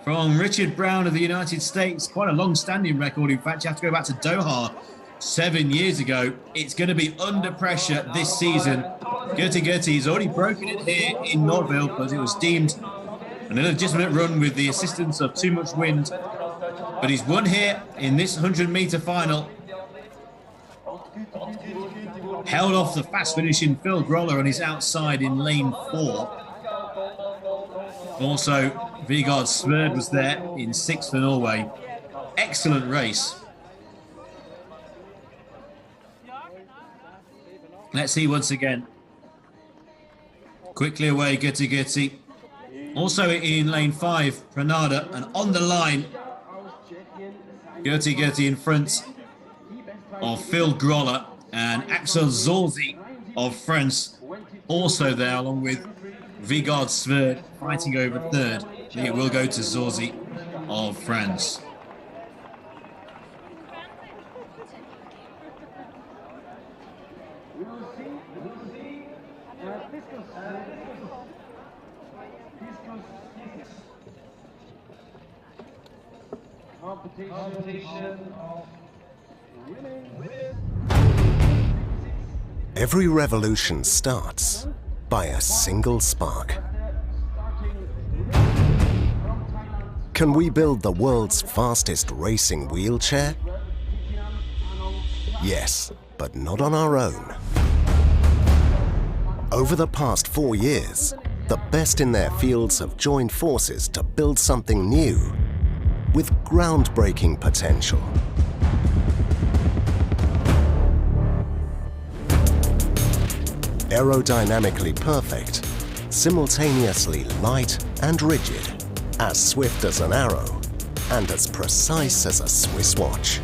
from Richard Brown of the United States. Quite a long-standing record. In fact, you have to go back to Doha 7 years ago. It's going to be under pressure this season. Guti has already broken it here in Nottwil, but it was deemed an illegitimate run with the assistance of too much wind. But he's won here in this 100-meter final. Held off the fast-finishing Phil Groller on his outside in lane 4. Also, Vigard Sverd was there in 6th for Norway. Excellent race. Let's see once again. Quickly away, Guti. Also in lane 5, Pranada, and on the line, Guti in front of Phil Groller and Axel Zorzi of France, also there, along with Vigard Sverd fighting over 3rd. It will go to Zorzi of France. Every revolution starts by a single spark. Can we build the world's fastest racing wheelchair? Yes, but not on our own. Over the past 4 years, the best in their fields have joined forces to build something new with groundbreaking potential. Aerodynamically perfect, simultaneously light and rigid, as swift as an arrow, and as precise as a Swiss watch.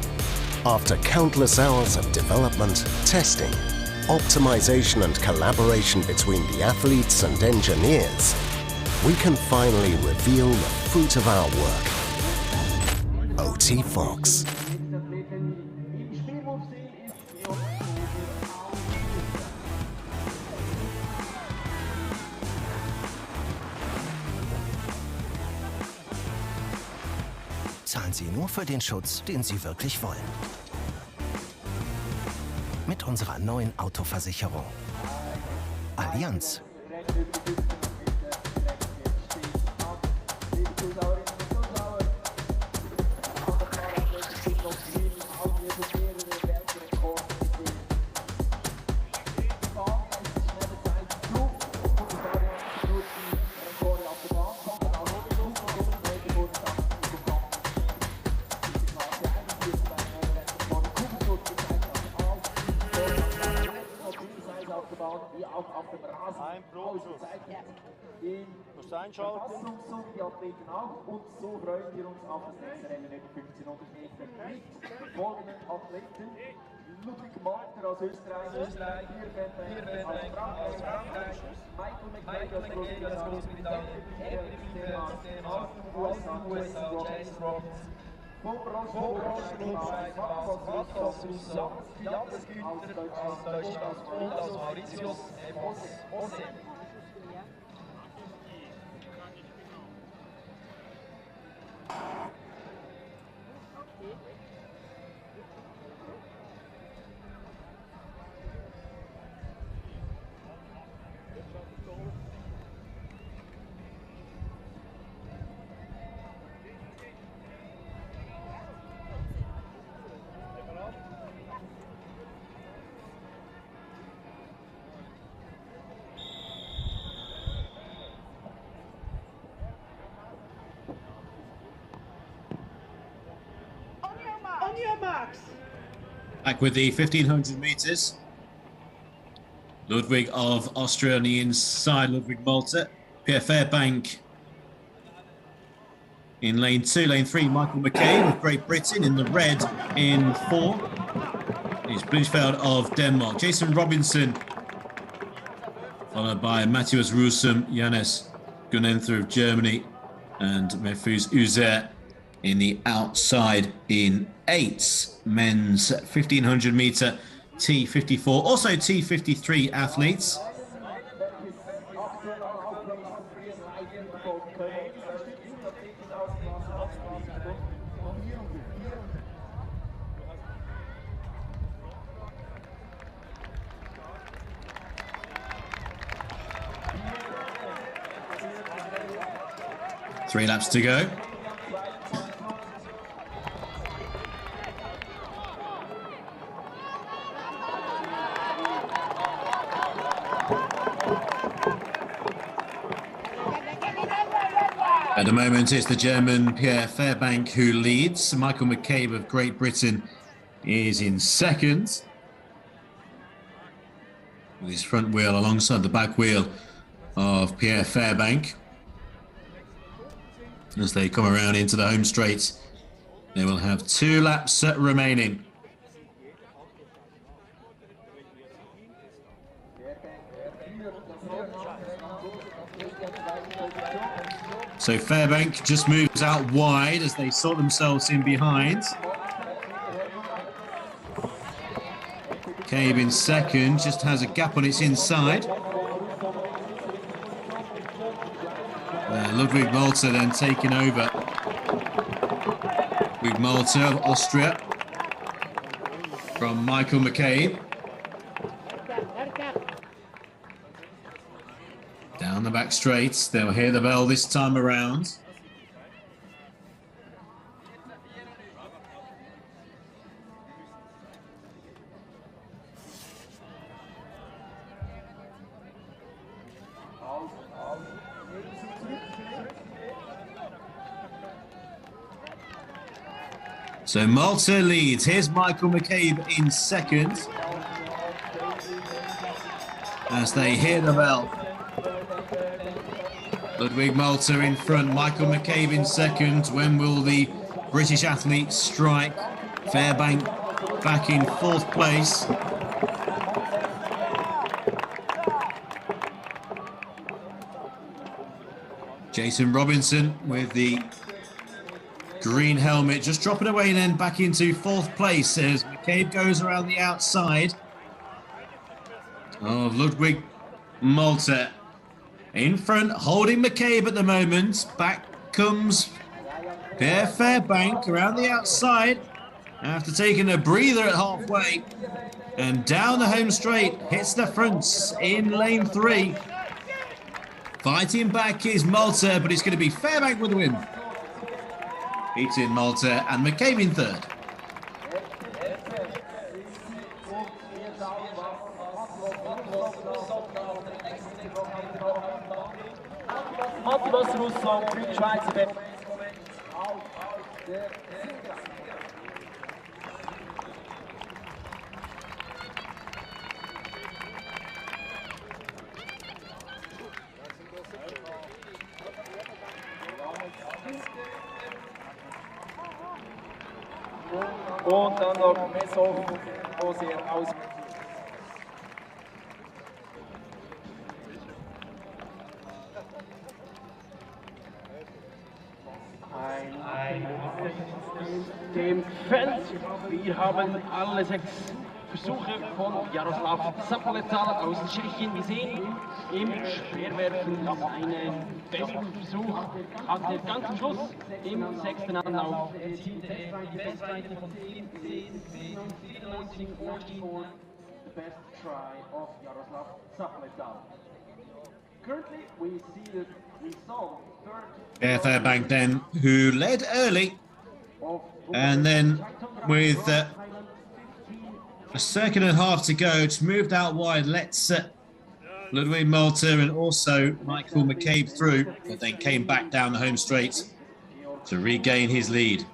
After countless hours of development, testing, optimization and collaboration between the athletes and engineers, we can finally reveal the fruit of our work. OT Fox. Zahlen Sie nur für den Schutz, den Sie wirklich wollen. Mit unserer neuen Autoversicherung. Allianz. Die Athleten auch. Und so freuen wir uns auf das nächste Rennen über 1500 Meter mit folgenden Athleten. Ludwig Malter aus Österreich, aus Frankreich, Michael McKay aus Großbritannien, aus den USA, James Robbins, aus Russland, Janus Günther aus Deutschland und aus Mauritius, Ose. Back with the 1500 meters. Ludwig of Austria on the inside, Ludwig Malta. Pierre Fairbank in lane 2. Lane 3, Michael McKay with Great Britain in the red in 4. It's Blinchfeld of Denmark. Jason Robinson, followed by Matthias Rusum, Jannes Gunenther of Germany, and Mefus Uzer in the outside in 8. Men's 1500 meter T54, also T53 athletes. Three laps to go. At the moment, it's the German Pierre Fairbank who leads. Michael McCabe of Great Britain is in second, with his front wheel alongside the back wheel of Pierre Fairbank. As they come around into the home straight, they will have 2 laps remaining. So Fairbank just moves out wide as they sort themselves in behind. Cabe in second, just has a gap on its inside. Ludwig Malta then taking over. Ludwig Malta of Austria from Michael McCabe. Down the back straight, they'll hear the bell this time around. So Malta leads. Here's Michael McCabe in second. As they hear the bell. Ludwig Malta in front, Michael McCabe in second. When will the British athletes strike? Fairbank back in fourth place. Jason Robinson with the green helmet just dropping away and then back into fourth place as McCabe goes around the outside of Ludwig Malta. In front, holding McCabe at the moment. Back comes Pierre Fairbank around the outside after taking a breather at halfway. And down the home straight, hits the fronts in lane 3. Fighting back is Malta, but it's going to be Fairbank with the win. Beats in Malta and McCabe in third. Und dann noch Messow, wo sehr aus. Dem Feld. Wir haben alle 6 Versuche von Jaroslav Zapaletal aus Tschechien gesehen. Im Speerwerfen einen besten Versuch hat er ganz am Schluss im 6. Anlauf erzielt. Die Bestleistung von 10:94 for the best try of Jaroslav Zapaletal. Currently we saw third. Pierre Fairbank then, who led early, and then with a second and a half to go, it's moved out wide, lets Ludwig Malta and also Michael McCabe through, but then came back down the home straight to regain his lead.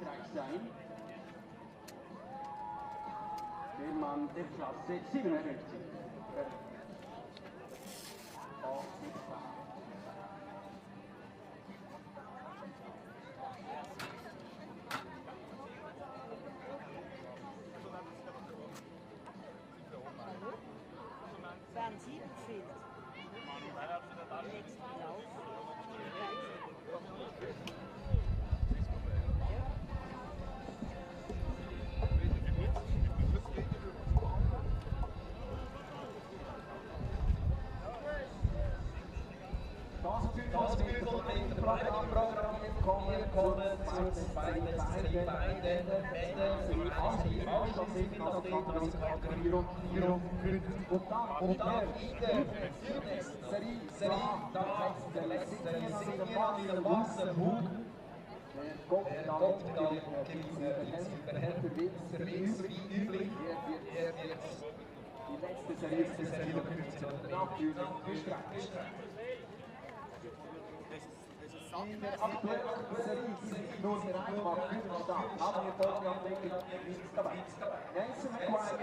Das Bügel in der Programm kommen zu beiden und dann Serie, da der letzte Signal Wasserhut kommt dann unterwegs wie üblich. Er wird die letzte Serie gestreckt. In der Abschlussserie sind nur erreichbar für den Start. Haben wir folgende Abdeckung nichts dabei. Nelson McGuire,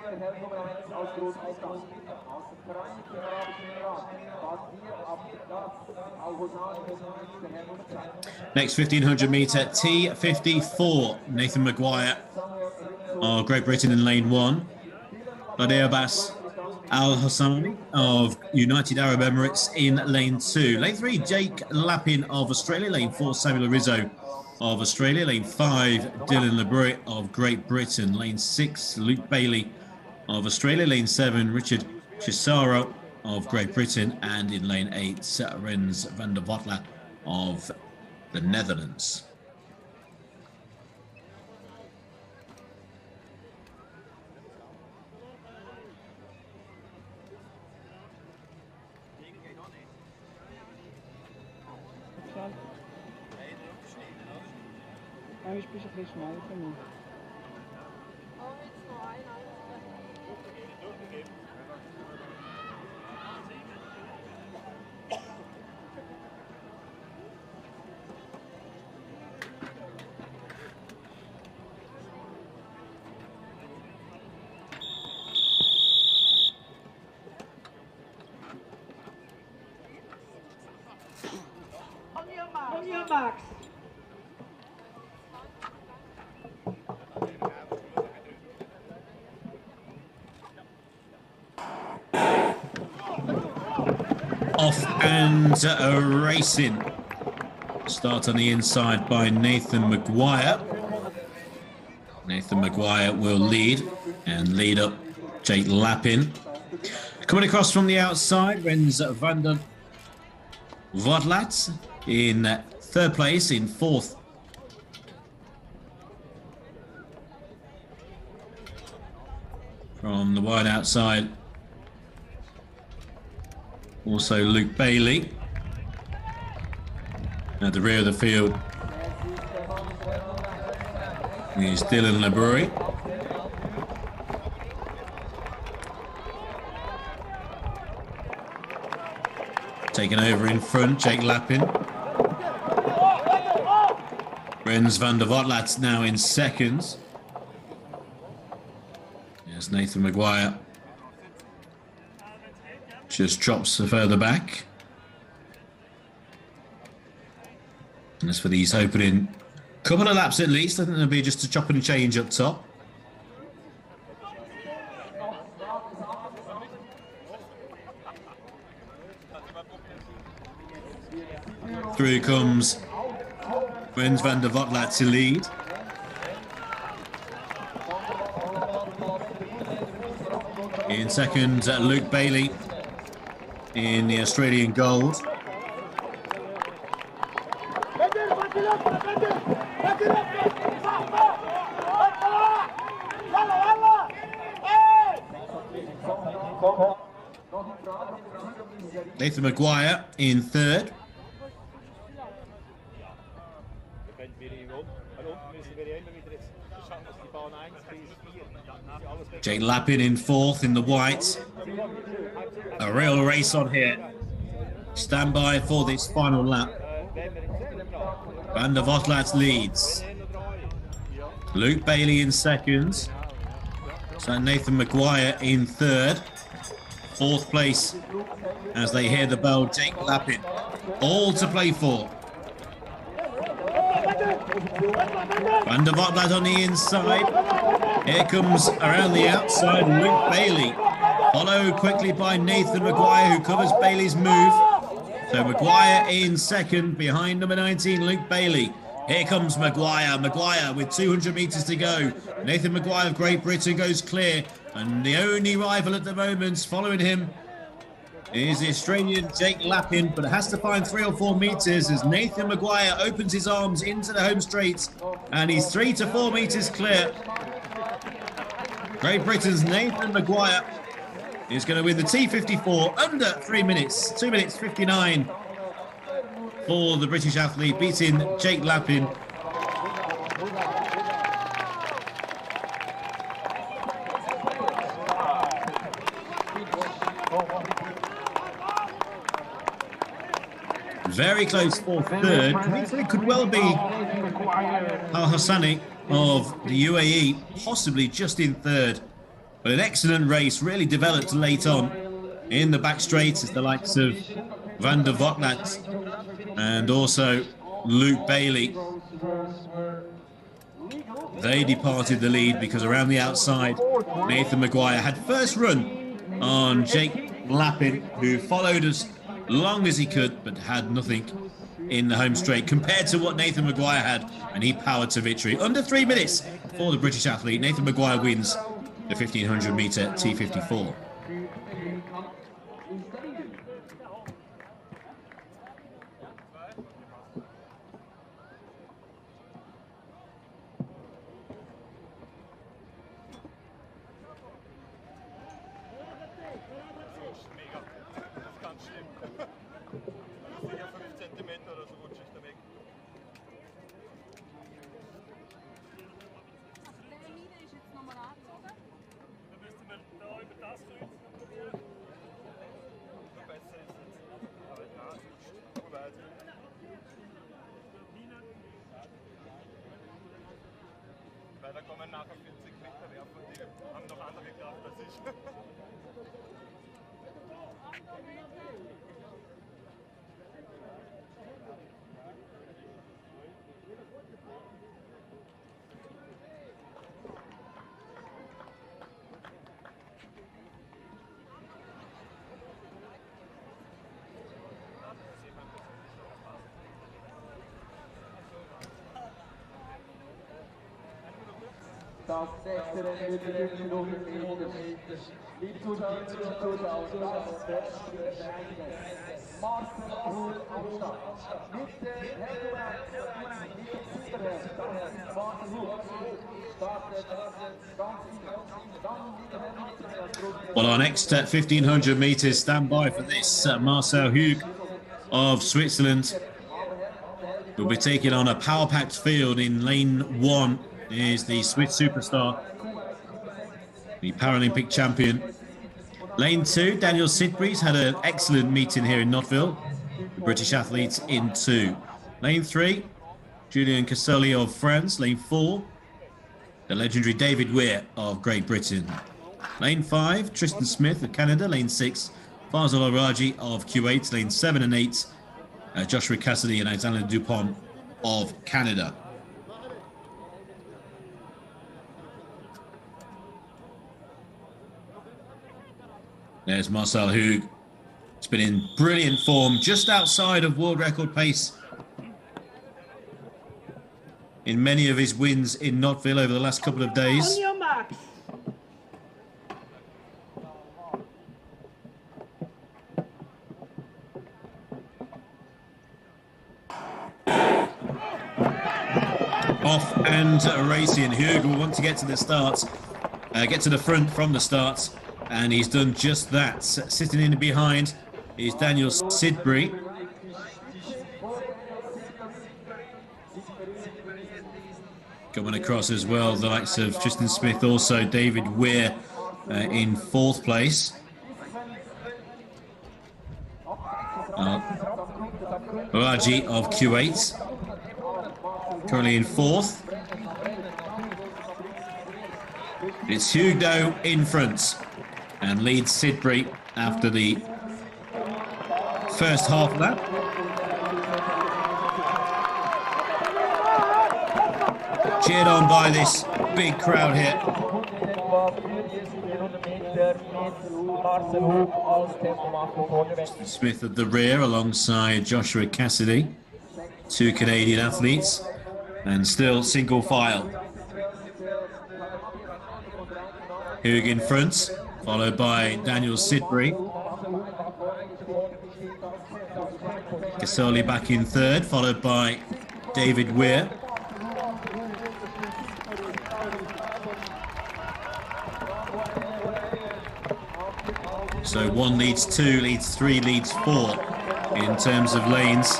der Herr Nummer 1 aus Großbritannien. Aus dem Vereinigten Arabischen Emiraten war hier auf dem Platz Al-Hosani, der Herr Nummer 2. Next 1500 meter T54, Nathan Maguire of Great Britain in lane 1. Abbas Al-Hassani of United Arab Emirates in lane 2. Lane 3, Jake Lappin of Australia. Lane 4, Samuel Rizzo of Australia. Lane 5, Dylan LeBrit of Great Britain. Lane 6, Luke Bailey of Australia. Lane 7, Richard Chisaro of Great Britain. And in lane 8, Rens van der Voetla of the Netherlands. Eigentlich bin ich ein bisschen schnell für mich. Junior Max. Off and racing. Start on the inside by Nathan Maguire. Nathan Maguire will lead and lead up Jake Lappin. Coming across from the outside, Rens van der Vodlat in third place, in fourth. From the wide outside, also Luke Bailey. At the rear of the field is Dylan LeBruy. Taken over in front, Jake Lappin. Rens van der Vodlat now in seconds. Yes, Nathan Maguire just drops further back. And as for these opening couple of laps at least, I think there'll be just a chop and change up top. Through comes Rens van der Vodlat to lead. In second, Luke Bailey in the Australian gold. Nathan Maguire in third. Jake Lappin in fourth in the white. A real race on here. Stand by for this final lap. Van der Vodlat leads. Luke Bailey in second. So Nathan Maguire in third. Fourth place as they hear the bell, Jake Lappin. All to play for. Van der Vodlat on the inside. Here comes around the outside Luke Bailey. Followed quickly by Nathan Maguire, who covers Bailey's move. So Maguire in second, behind number 19, Luke Bailey. Here comes Maguire. Maguire with 200 metres to go. Nathan Maguire of Great Britain goes clear. And the only rival at the moment following him is the Australian Jake Lappin, but it has to find 3 or 4 metres as Nathan Maguire opens his arms into the home straight, and he's 3 to 4 metres clear. Great Britain's Nathan Maguire is going to win the T54 under 3 minutes, 2 minutes 59 for the British athlete, beating Jake Lappin. Very close for third. It could well be Al Hassani of the UAE, possibly just in third. But an excellent race, really developed late on in the back straight as the likes of Van der Vodlat and also Luke Bailey. They departed the lead because around the outside, Nathan Maguire had first run on Jake Lappin, who followed as long as he could, but had nothing in the home straight compared to what Nathan Maguire had, and he powered to victory. Under 3 minutes for the British athlete. Nathan Maguire wins the 1500 metre T54. Da kommen nachher 40 Meter Werfer, die haben noch andere Kraft als ich. Das nächste Rennen wird die 500 Meter. Liebe Zuschauer, Zuschauer, Marcel Hul am Start. Mit dem Heavyweight, mit dem Superheld, das ist Marcel Hul. Startet ganz hinten. Well, our next 1500 meters, stand by for this. Marcel Hug of Switzerland will be taking on a power-packed field. In lane 1 is the Swiss superstar, the Paralympic champion. Lane 2, Daniel Sidbury's had an excellent meeting here in Nottwil. The British athletes in 2. Lane 3, Julien Cassoli of France. Lane 4, the legendary David Weir of Great Britain. Lane 5, Tristan Smith of Canada. Lane 6, Faisal Al-Raji of Kuwait. Lane 7 and 8, Joshua Cassidy and Alexander Dupont of Canada. There's Marcel Hug. It's been in brilliant form, just outside of world record pace in many of his wins in Nottwil over the last couple of days. On your marks. Off and racing. Hug will want to get to the start, get to the front from the start, and he's done just that. Sitting in behind is Daniel Sidbury. Coming across as well, the likes of Tristan Smith, also David Weir in 4th place. Raji of Kuwait, currently in 4th. It's Hugo in front and leads Sidbury after the first half lap. Cheered on by this big crowd here. Smith at the rear alongside Joshua Cassidy, 2 Canadian athletes, and still single file. Hug in front, followed by Daniel Sidbury. Cassoli back in 3rd, followed by David Weir. So 1 leads 2, leads 3, leads 4 in terms of lanes.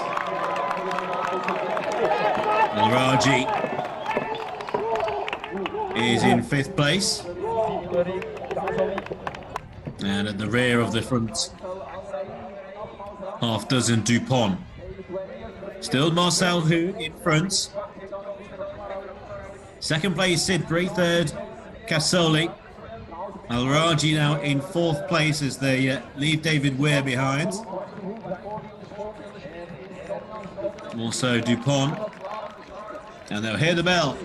Al-Raji is in 5th place. And at the rear of the front half dozen, Dupont. Still Marcel Hug in front. 2nd place, Sidbury. 3rd, Cassoli. Al-Raji now in 4th place as they leave David Weir behind. Also Dupont. And they'll hear the bell.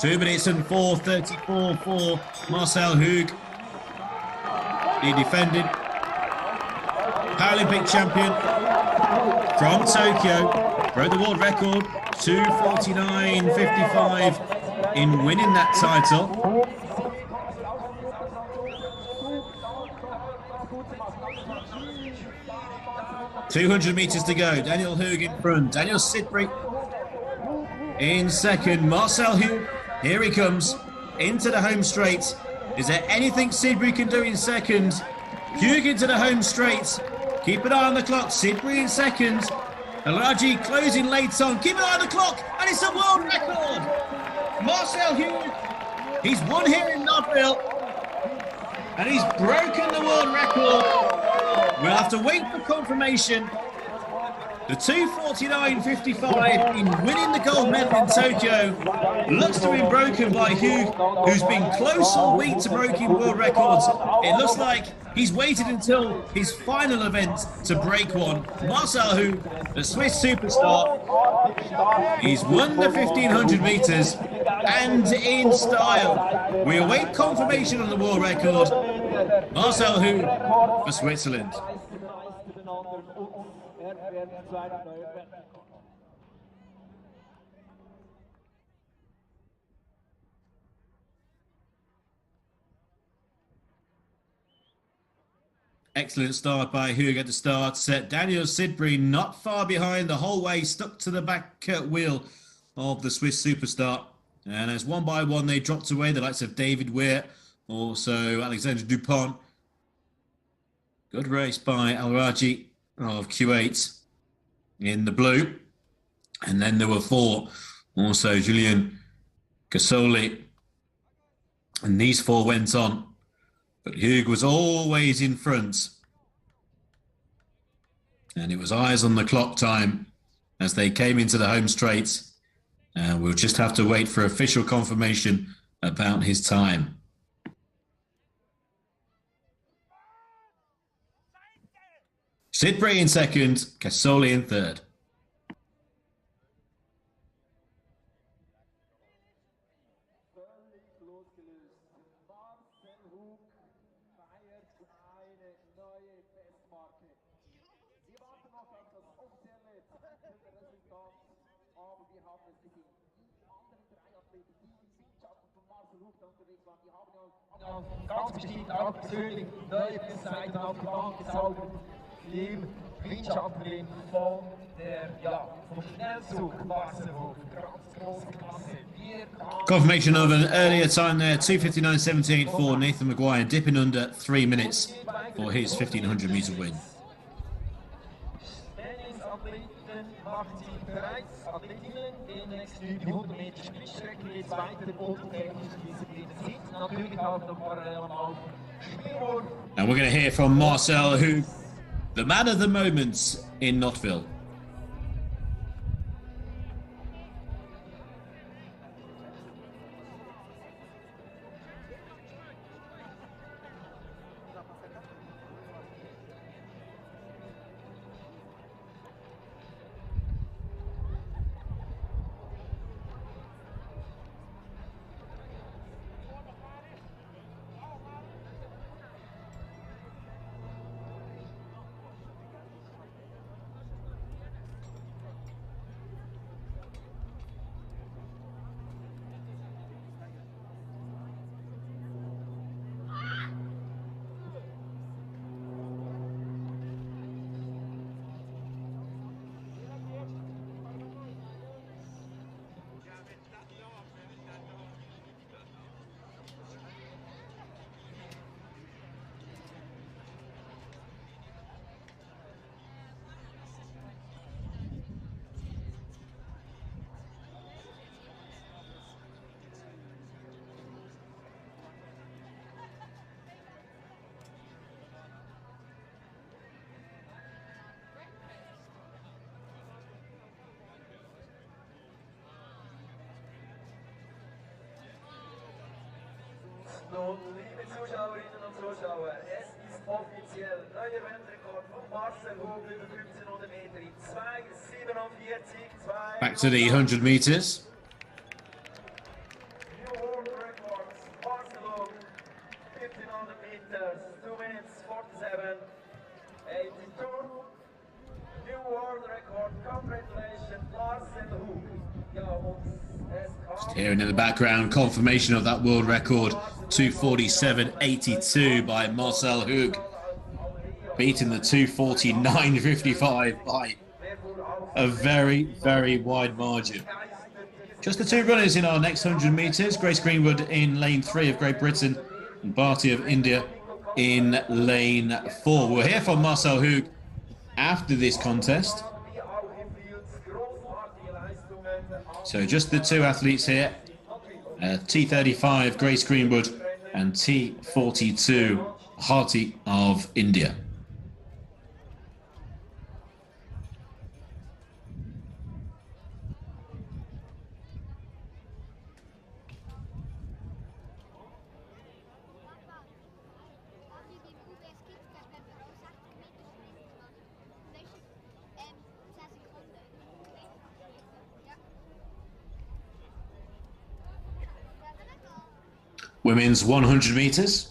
2 minutes and 4:34 for Marcel Hug, the defending Paralympic champion from Tokyo. Broke the world record, 2:49.55 in winning that title. $200 meters to go. Daniel Hug in front. Daniel Sidbury in 2nd. Marcel Hug, here he comes into the home straight. Is there anything Sidbury can do in 2nd? Hug into the home straight. Keep an eye on the clock. Sidbury in 2nd. Al-Raji closing late on. Keep an eye on the clock, and it's a world record. Marcel Hug, he's won here in Nottwil, and he's broken the world record. We'll have to wait for confirmation. The 2:49.55 in winning the gold medal in Tokyo looks to have been broken by Hug, who's been close all week to breaking world records. It looks like he's waited until his final event to break one. Marcel Hug, the Swiss superstar, he's won the 1500 meters and in style. We await confirmation of the world record. Marcel Hug for Switzerland. Excellent start by Hug at the start. Daniel Sidbury not far behind the whole way, stuck to the back wheel of the Swiss superstar. And as one by one they dropped away, the likes of David Weir, also Alexander Dupont. Good race by Al Raji of Q8 in the blue. And then there were four, also Julian Casoli. And these four went on. But Hug was always in front. And it was eyes on the clock time as they came into the home straight. And we'll just have to wait for official confirmation about his time. Sidbury in second, Casoli in third. Ganz bestimmt auch persönlich neue Bestzeiten auf die Bahn gezaubert. Im Windschatten von vom Schnellzug Barcelona. Ganz große Klasse. Confirmation of an earlier time there, 2:59.78 for Nathan Maguire, dipping under 3 minutes for his 1500 meter win. Tennisathleten machen sich bereit. Athletinnen gehen nächstes die 100 Meter Sprintstrecke jetzt weiter und Disziplinen sind natürlich auch noch parallel am Spielwurf. And we're going to hear from Marcel, who the man of the moment in Nottwil. Nun, liebe Zuschauerinnen und Zuschauer, es ist offiziell neuer Weltrekord von Marcel Hug über 1500 Meter in 2:47. Back to the 100 meters. New world records, Marcel Hug, 1500 meters, 2 minutes 47:82. New world record, congratulations, Marcel Hug. Ja, und es kam... Hearing in the background, confirmation of that world record, 2:47.82 by Marcel Hug, beating the 2:49.55 by a very, very wide margin. Just the two runners in our next 100 metres, Grace Greenwood in lane 3 of Great Britain and Bharti of India in lane 4. We'll hear from Marcel Hug after this contest. So just the two athletes here, T35 Grace Greenwood and T42 Bharti of India. Women's 100 metres.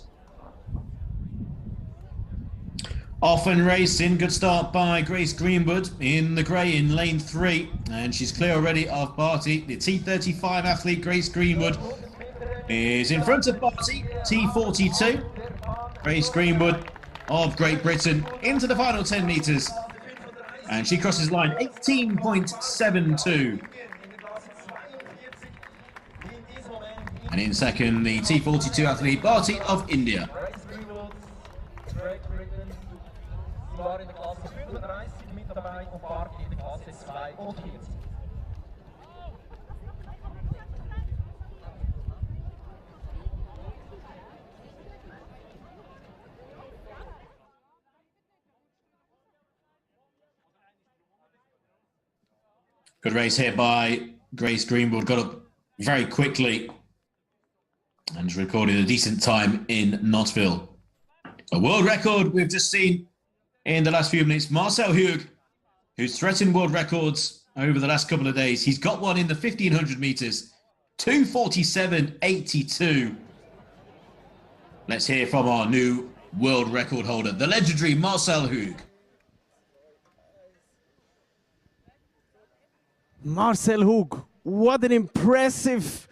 Off and racing, good start by Grace Greenwood in the grey in lane 3, and she's clear already of Bharti. The T35 athlete Grace Greenwood is in front of Bharti, T42. Grace Greenwood of Great Britain into the final 10 metres. And she crosses line 18.72. And in second, the T42 athlete, Bharti of India. Good race here by Grace Greenwood. Got up very quickly and recorded a decent time in Nottwil. A world record we've just seen in the last few minutes. Marcel Hug, who's threatened world records over the last couple of days. He's got one in the 1500 metres, 2:47.82. Let's hear from our new world record holder, the legendary Marcel Hug. Marcel Hug, what an impressive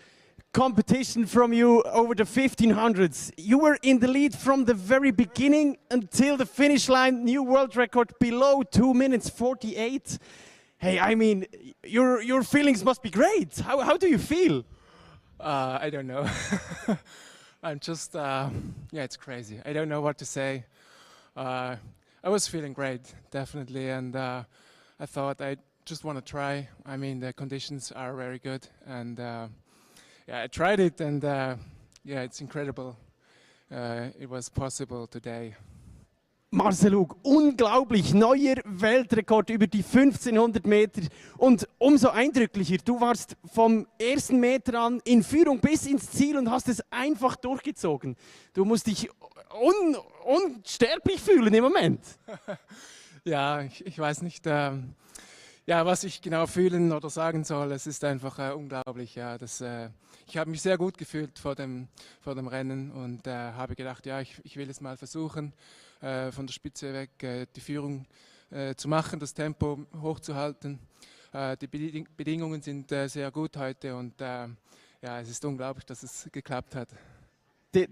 competition from you over the 1500s. You were in the lead from the very beginning until the finish line. New world record below 2 minutes 48. Hey, I mean, your feelings must be great. How do you feel? I don't know. I'm just, yeah, it's crazy. I don't know what to say. I was feeling great, definitely, and I thought I just want to try. I mean, the conditions are very good, and yeah, I tried it, and yeah, it's incredible. It was possible today. Marcel Hug, unglaublich, neuer Weltrekord über die 1500 Meter und umso eindrücklicher, du warst vom ersten Meter an in Führung bis ins Ziel und hast es einfach durchgezogen. Du musst dich unsterblich fühlen im Moment. Ja, ich weiß nicht, ja, was ich genau fühlen oder sagen soll. Es ist einfach unglaublich. Ja, ich habe mich sehr gut gefühlt vor dem Rennen und habe gedacht, ja, ich will es mal versuchen, von der Spitze weg die Führung zu machen, das Tempo hochzuhalten. Die Bedingungen sind sehr gut heute und ja, es ist unglaublich, dass es geklappt hat.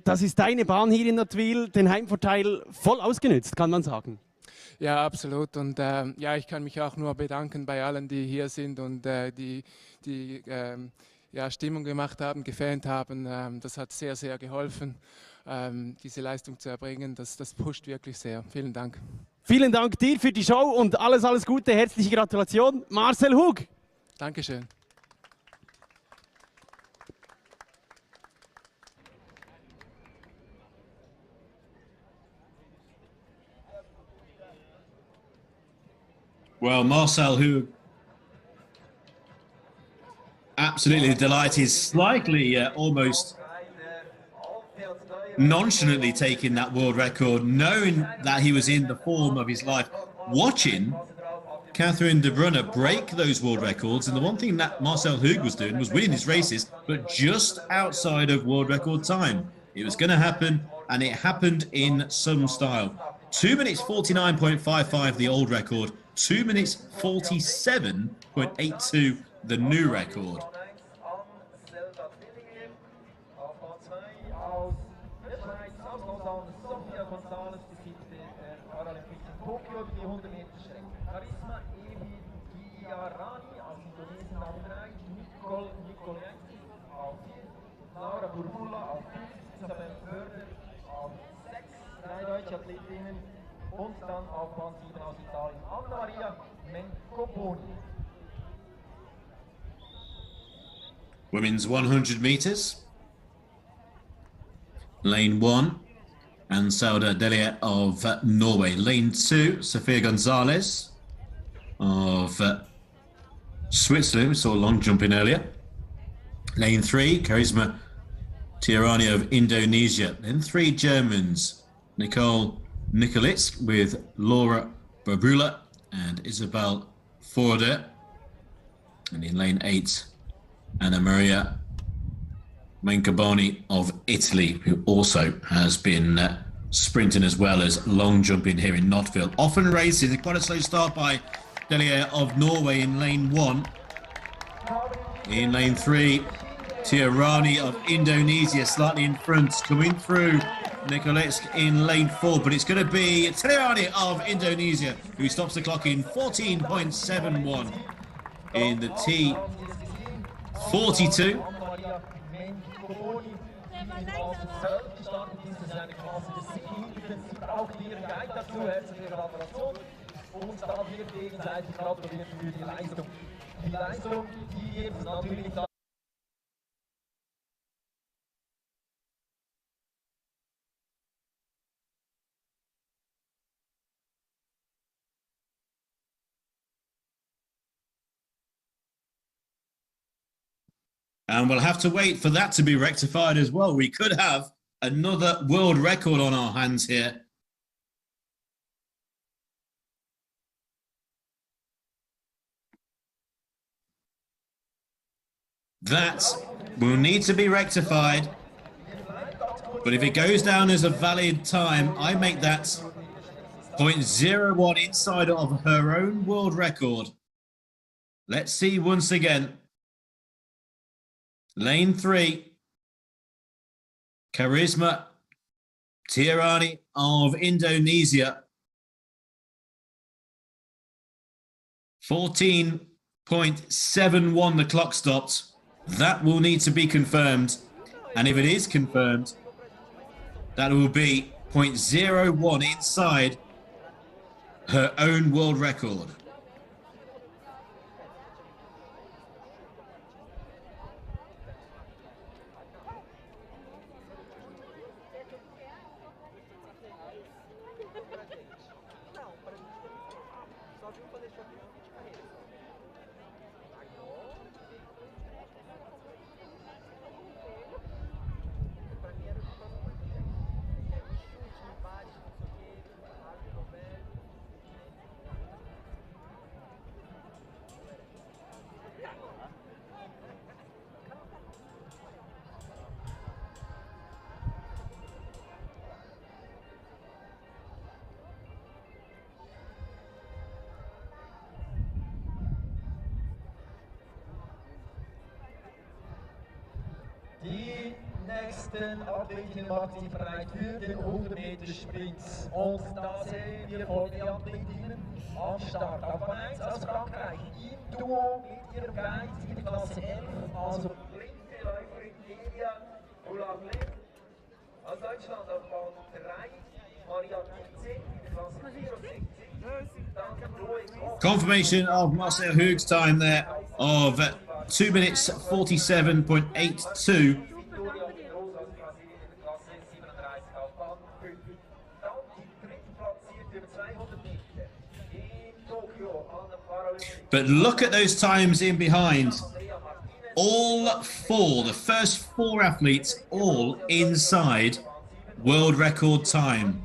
Das ist deine Bahn hier in Nottwil, den Heimvorteil voll ausgenutzt, kann man sagen. Ja, absolut. Und ja, ich kann mich auch nur bedanken bei allen, die hier sind und die ja, Stimmung gemacht haben, gefans haben. Das hat sehr, sehr geholfen, diese Leistung zu erbringen. Das pusht wirklich sehr. Vielen Dank. Vielen Dank dir für die Show und alles Gute. Herzliche Gratulation, Marcel Hug. Dankeschön. Well, Marcel Hug, absolutely delighted, slightly almost nonchalantly taking that world record, knowing that he was in the form of his life, watching Catherine de Bruyne break those world records. And the one thing that Marcel Hug was doing was winning his races, but just outside of world record time. It was going to happen, and it happened in some style. 2 minutes 49.55, the old record. 2 minutes 47.82, the new record. Und dann auf Bahn 7 aus Italien, Anna-Maria Mencoponi. Women's 100 metres. Lane 1, and Sauda Delia of Norway. Lane 2, Sofia Gonzalez of Switzerland. We saw long jumping earlier. Lane 3, Karisma Tiarani of Indonesia. Then 3 Germans, Nicole Nicolitz with Laura Barbula and Isabel Forder. And in lane 8, Anna Maria Mencoponi of Italy, who also has been sprinting as well as long jumping here in Nottwil. Often racing, quite a slow start by Delia of Norway in lane 1. In lane 3, Tiarani of Indonesia slightly in front, coming through Nikolets in lane 4, but it's going to be Triani of Indonesia who stops the clock in 14.71 in the T42. Und da wird gegenseitig gratuliert für die Leistung. Die Leistung, die jetzt natürlich da. And we'll have to wait for that to be rectified as well. We could have another world record on our hands here. That will need to be rectified. But if it goes down as a valid time, I make that 0.01 inside of her own world record. Let's see once again. Lane 3. Charisma Tirani of Indonesia. 14.71 the clock stopped. That will need to be confirmed. And if it is confirmed, that will be 0.01 inside her own world record. Die nächsten Athletinnen machen sich bereit für den 100 Meter Sprint. Und da sehen wir folgende Athletinnen am Start. Auf Bahn 1 aus Frankreich im Duo mit ihrem Guide in der Klasse 11, also linke Läuferin Elia Oulaglé. Aus Deutschland auf Bahn 3 Maria Kitze in der Klasse 64. Confirmation of Marcel Hug's time there of 2 minutes 47.82. But look at those times in behind. All four, the first four athletes, all inside world record time.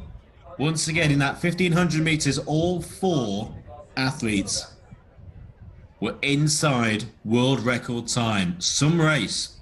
Once again, in that 1500 meters, all four athletes were inside world record time. Some race.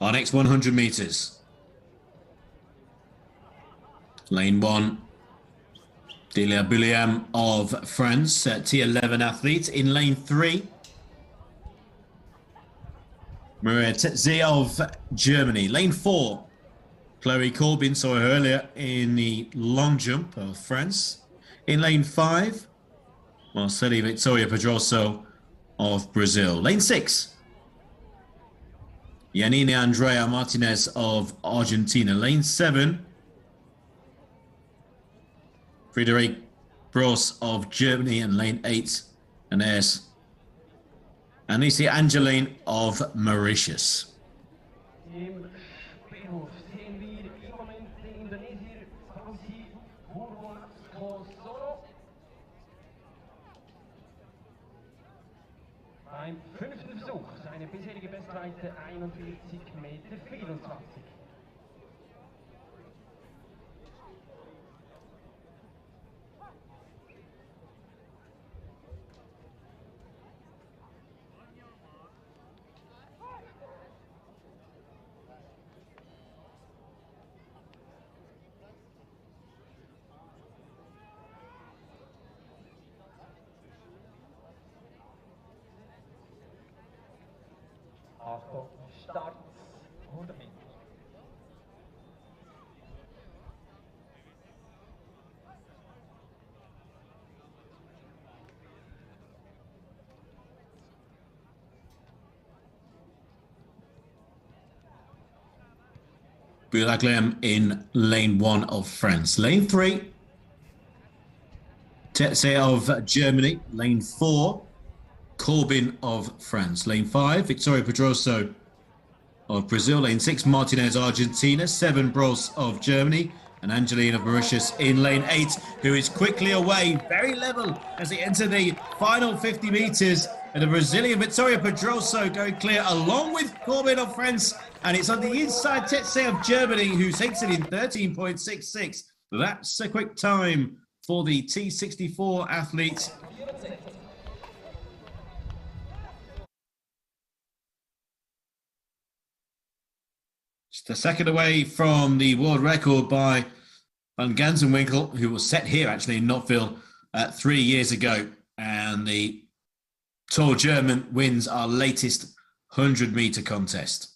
Our next 100 meters. Lane 1, Delia Bulliam of France, T11 athlete. In lane 3, Meters of Germany. Lane 4, Chloe Corbin, saw her earlier in the long jump of France. In lane 5, Marceli Victoria Pedroso of Brazil. Lane 6, Yanina Andrea Martinez of Argentina. Lane 7, Friederike Bros of Germany. And lane 8, Ines Anisi Angeline of Mauritius. Im Speerhof sehen wir im Moment den Indonesier Fauzi Purwokerto beim 5. Versuch, seine bisherige Bestweite 41,24 Meter. Achtung, Start, 100 Meter. Bulaglem in lane 1 of France. Lane 3, Tetse of Germany. Lane 4, Corbin of France. Lane 5, Victoria Pedroso of Brazil. Lane 6, Martinez, Argentina. 7, Bros of Germany. And Angeline of Mauritius in lane 8, who is quickly away, very level as they enter the final 50 meters. And the Brazilian Victoria Pedroso going clear along with Corbin of France. And it's on the inside Tetse of Germany, who takes it in 13.66. That's a quick time for the T64 athletes. Just a second away from the world record by Van Gansenwinkel, who was set here actually in Nottwil 3 years ago. And the tall German wins our latest 100-meter contest.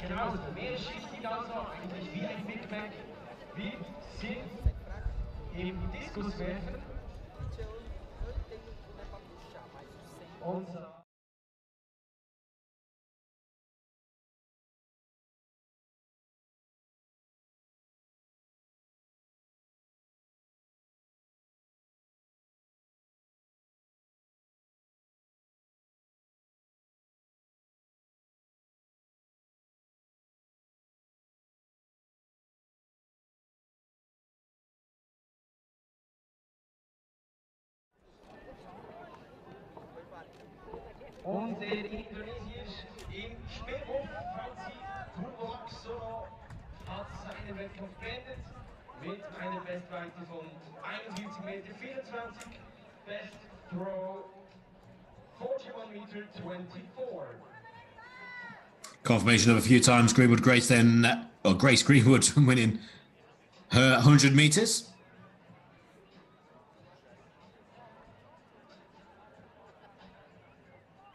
Genauso mehrschichtig also, eigentlich wie ein Big Mac. Wir sind im Diskuswerfen. Unser und der Indonesier im Speerhof, Fauzi Purwokerto, hat seinen Wettkampf beendet mit einer Bestweite von 41,24 Meter, Best Throw 41,24 Meter. Confirmation of a few times Greenwood Grace then, or Grace Greenwood winning her 100 meters.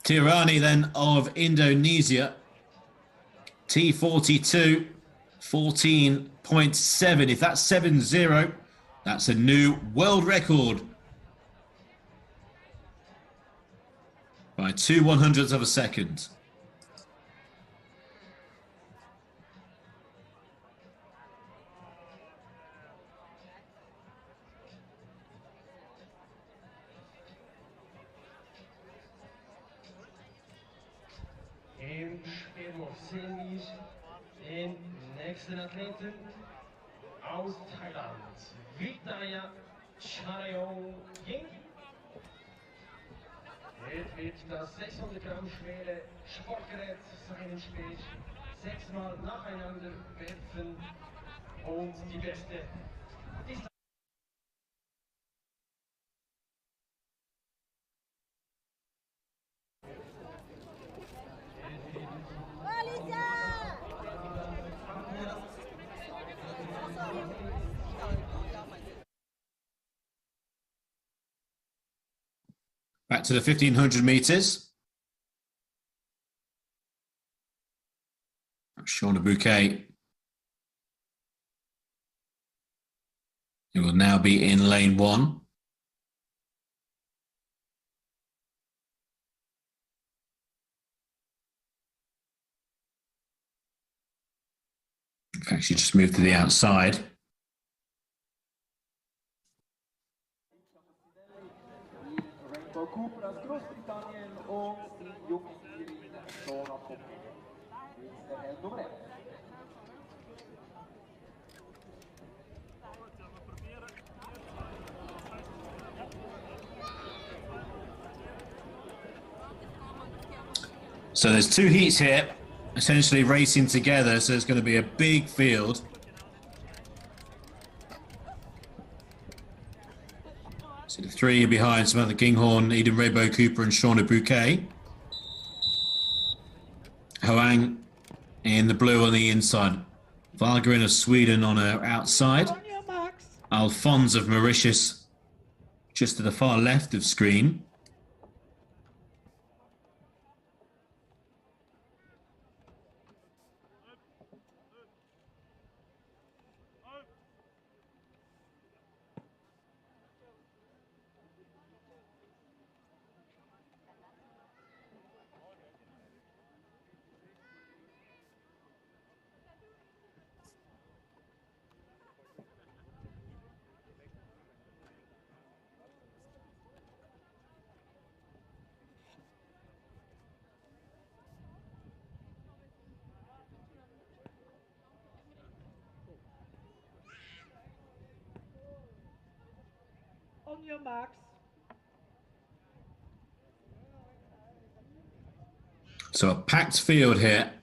Tirani then of Indonesia, T42, 14.7. If that's 7-0, that's a new world record by 2/100ths of a second. Im Speerhof sehen wir den nächsten Athleten aus Thailand, Vitaya Charayoing. Er wird das 600 Gramm schwere Sportgerät seinen Speer 6-mal nacheinander werfen und die beste Distanz. back to the 1500 meters. Shauna Bouquet, who will now be in lane 1. In fact, she just moved to the outside. So there's 2 heats here, essentially racing together, so it's going to be a big field. So the 3 behind Samantha Kinghorn, Eden Rainbow Cooper and Shauna Bouquet. Hoang in the blue on the inside. Valgarin of Sweden on her outside. Alphonse of Mauritius just to the far left of screen. On your marks. So a packed field here.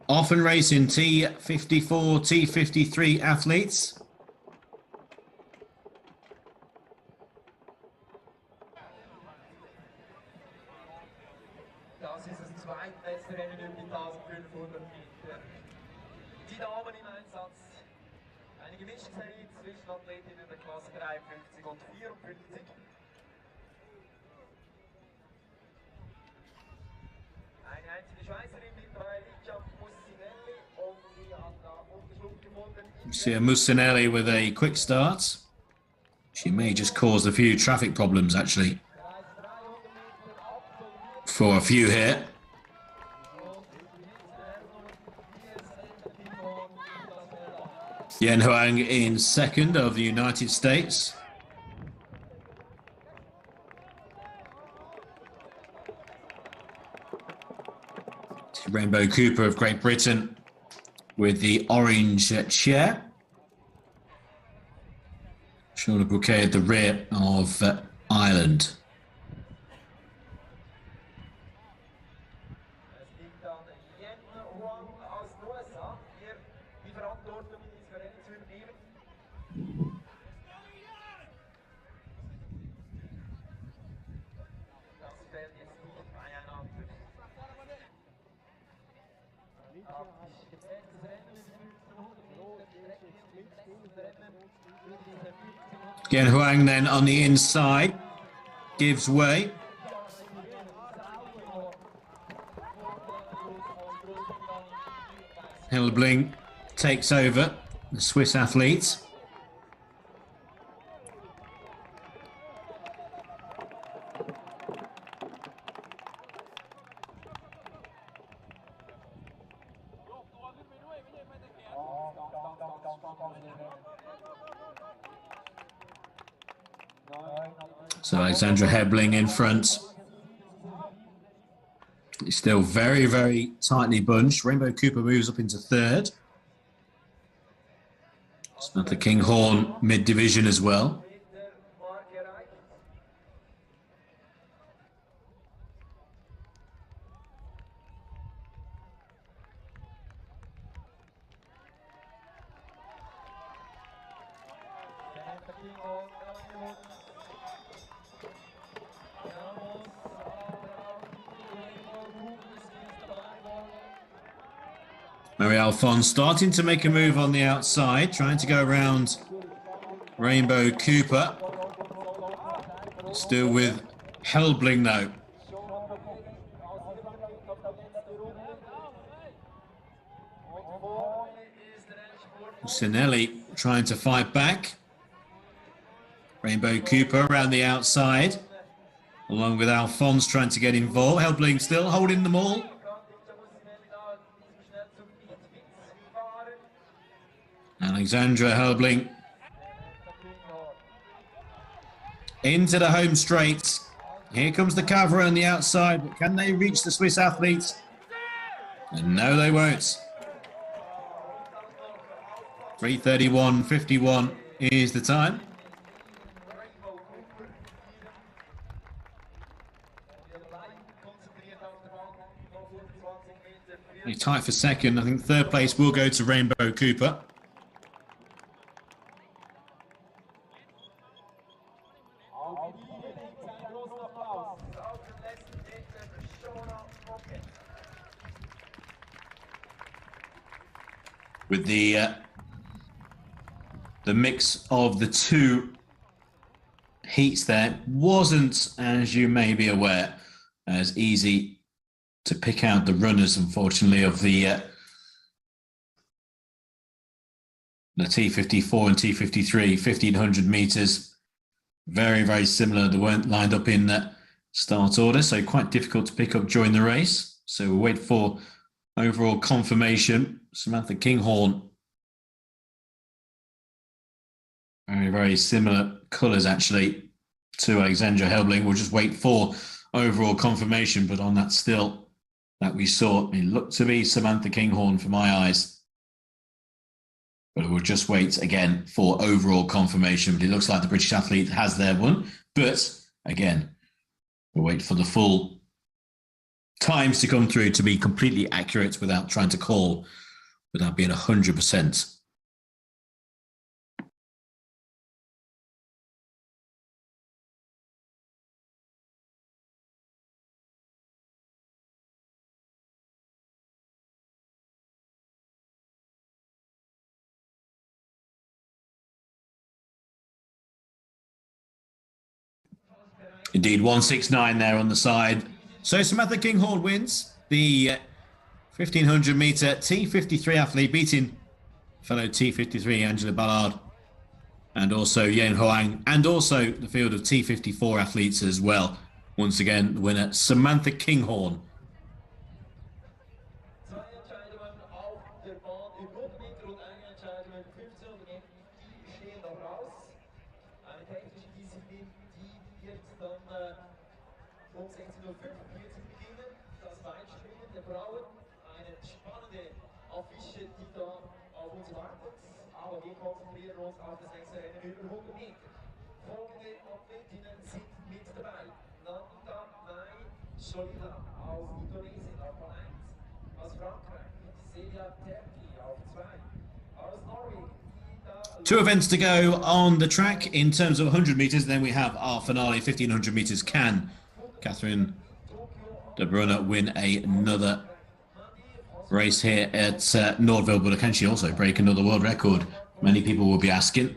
Often racing T54, T53 athletes. Das ist das zweitbeste Rennen über die 1500 Meter. Die Damen im Einsatz. Eine gemischte Serie zwischen Athletinnen der Klasse 53 und 54. Eine einzige Schweizerin mit dabei, Licia Mussinelli, und sie hat da Unterschlupf gefunden. See Mussinelli with a quick start. She may just cause a few traffic problems, actually, for a few here. Yen Huang in second of the United States. Rainbow Cooper of Great Britain with the orange chair. Shauna Bouquet at the rear of Ireland. Again, Huang then on the inside gives way. Hellbling takes over, the Swiss athlete. So Alexandra Hebling in front. It's still very, very tightly bunched. Rainbow Cooper moves up into third. Samantha Kinghorn mid-division as well. Marie Alphonse starting to make a move on the outside, trying to go around Rainbow Cooper. Still with Helbling though. Sinelli trying to fight back. Rainbow Cooper around the outside, along with Alphonse trying to get involved. Helbling still holding them all. Alexandra Helbling into the home straight. Here comes the cover on the outside, but can they reach the Swiss athletes? And no, they won't. 3:31.51 is the time. Pretty tight for second. I think third place will go to Rainbow Cooper. With the mix of the two heats there wasn't, as you may be aware, as easy to pick out the runners, unfortunately, of the T54 and T53, 1500 meters. Very, very similar. They weren't lined up in start order, so quite difficult to pick up during the race. So we'll wait for overall confirmation. Samantha Kinghorn. Very, very similar colours, actually, to Alexandra Helbling. We'll just wait for overall confirmation, but on that still that we saw, it looked to be Samantha Kinghorn for my eyes. But we'll just wait again for overall confirmation. But it looks like the British athlete has their one. But again, we'll wait for the full times to come through to be completely accurate without trying to call, without being 100%. Indeed, 169 there on the side. So Samantha Kinghorn wins the 1500 meter T53 athlete, beating fellow T53 Angela Ballard, and also Yen Hoang, and also the field of T54 athletes as well. Once again, the winner, Samantha Kinghorn. Um 16:45 beginnen, das Weitspringen der Frauen. Eine spannende Affiche, die da auf uns wartet. Aber wir konzentrieren uns auf das nächste Rennen über 100 Meter. Folgende Athletinnen sind mit dabei. Nanda Mai Sholila aus Indonesien auf Bahn 1. Aus Frankreich Celia Terki auf 2. Aus Norwegen. Two events to go on the track in terms of 100 metres. Then we have our finale, 1500 metres. Can Catherine de Bruyne win another race here at Nottwil? But can she also break another world record? Many people will be asking.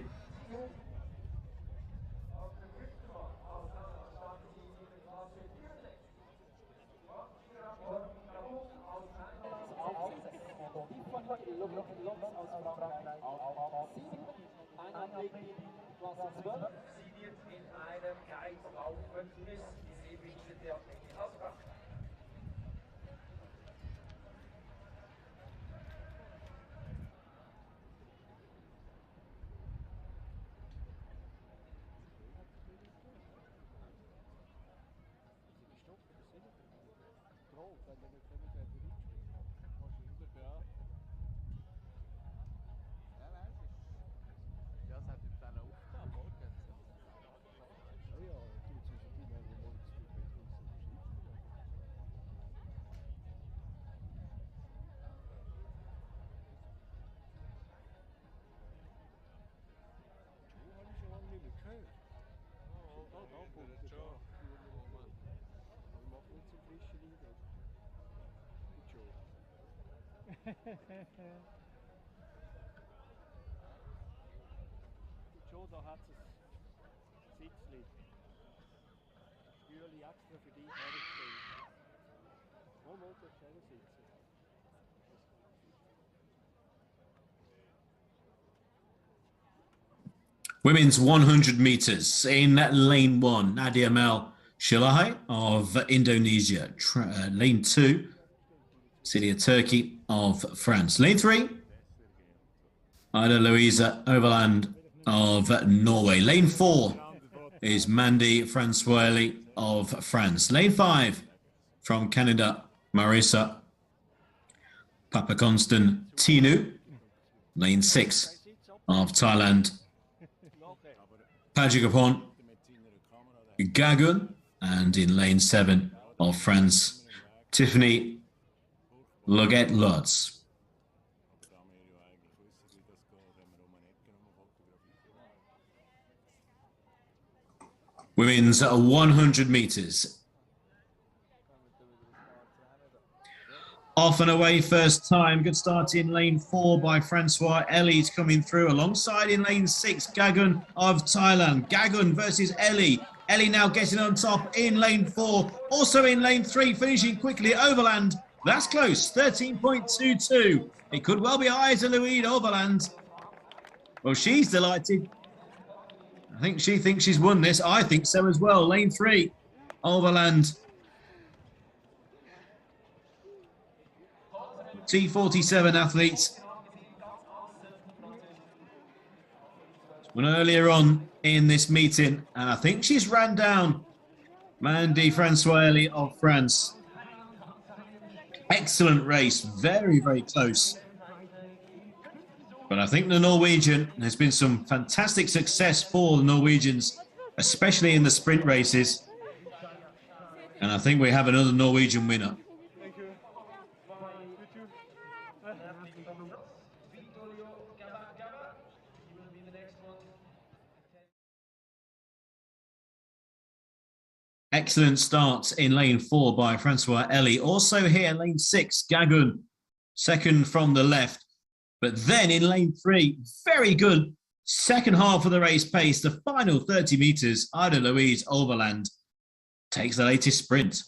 Joe, da hat es Sitzli. Women's 100 meters in lane 1, Nadia Mel Shilahai of Indonesia. Lane 2, Celia Turkey of France. Lane 3, Ida Louisa Overland of Norway. Lane 4 is Mandy Francoeli of France. Lane 5 from Canada, Marisa Papakonstan-Tinu. Lane 6 of Thailand, Pajigapon Gagun. And in lane 7 of France, Tiffany Loget-Lutz. Women's 100 meters. Off and away first time. Good start in lane 4 by Francois Ellie's coming through. Alongside in lane 6, Gagun of Thailand. Gagun versus Ellie. Ellie now getting on top in lane 4. Also in lane 3, finishing quickly. Overland, that's close. 13.22. It could well be Ida Louise Overland. Well, she's delighted. I think she thinks she's won this. I think so as well. Lane 3, Overland. T47 athletes. Went earlier on in this meeting, and I think she's ran down Mandy Francoeli of France. Excellent race, very, very close. But I think the Norwegian, there's been some fantastic success for the Norwegians, especially in the sprint races. And I think we have another Norwegian winner. Excellent start in lane 4 by Francois Ellie. Also here, lane 6, Gagun, second from the left. But then in lane 3, very good second half of the race pace. The final 30 meters, Ida Louise Overland takes the latest sprint.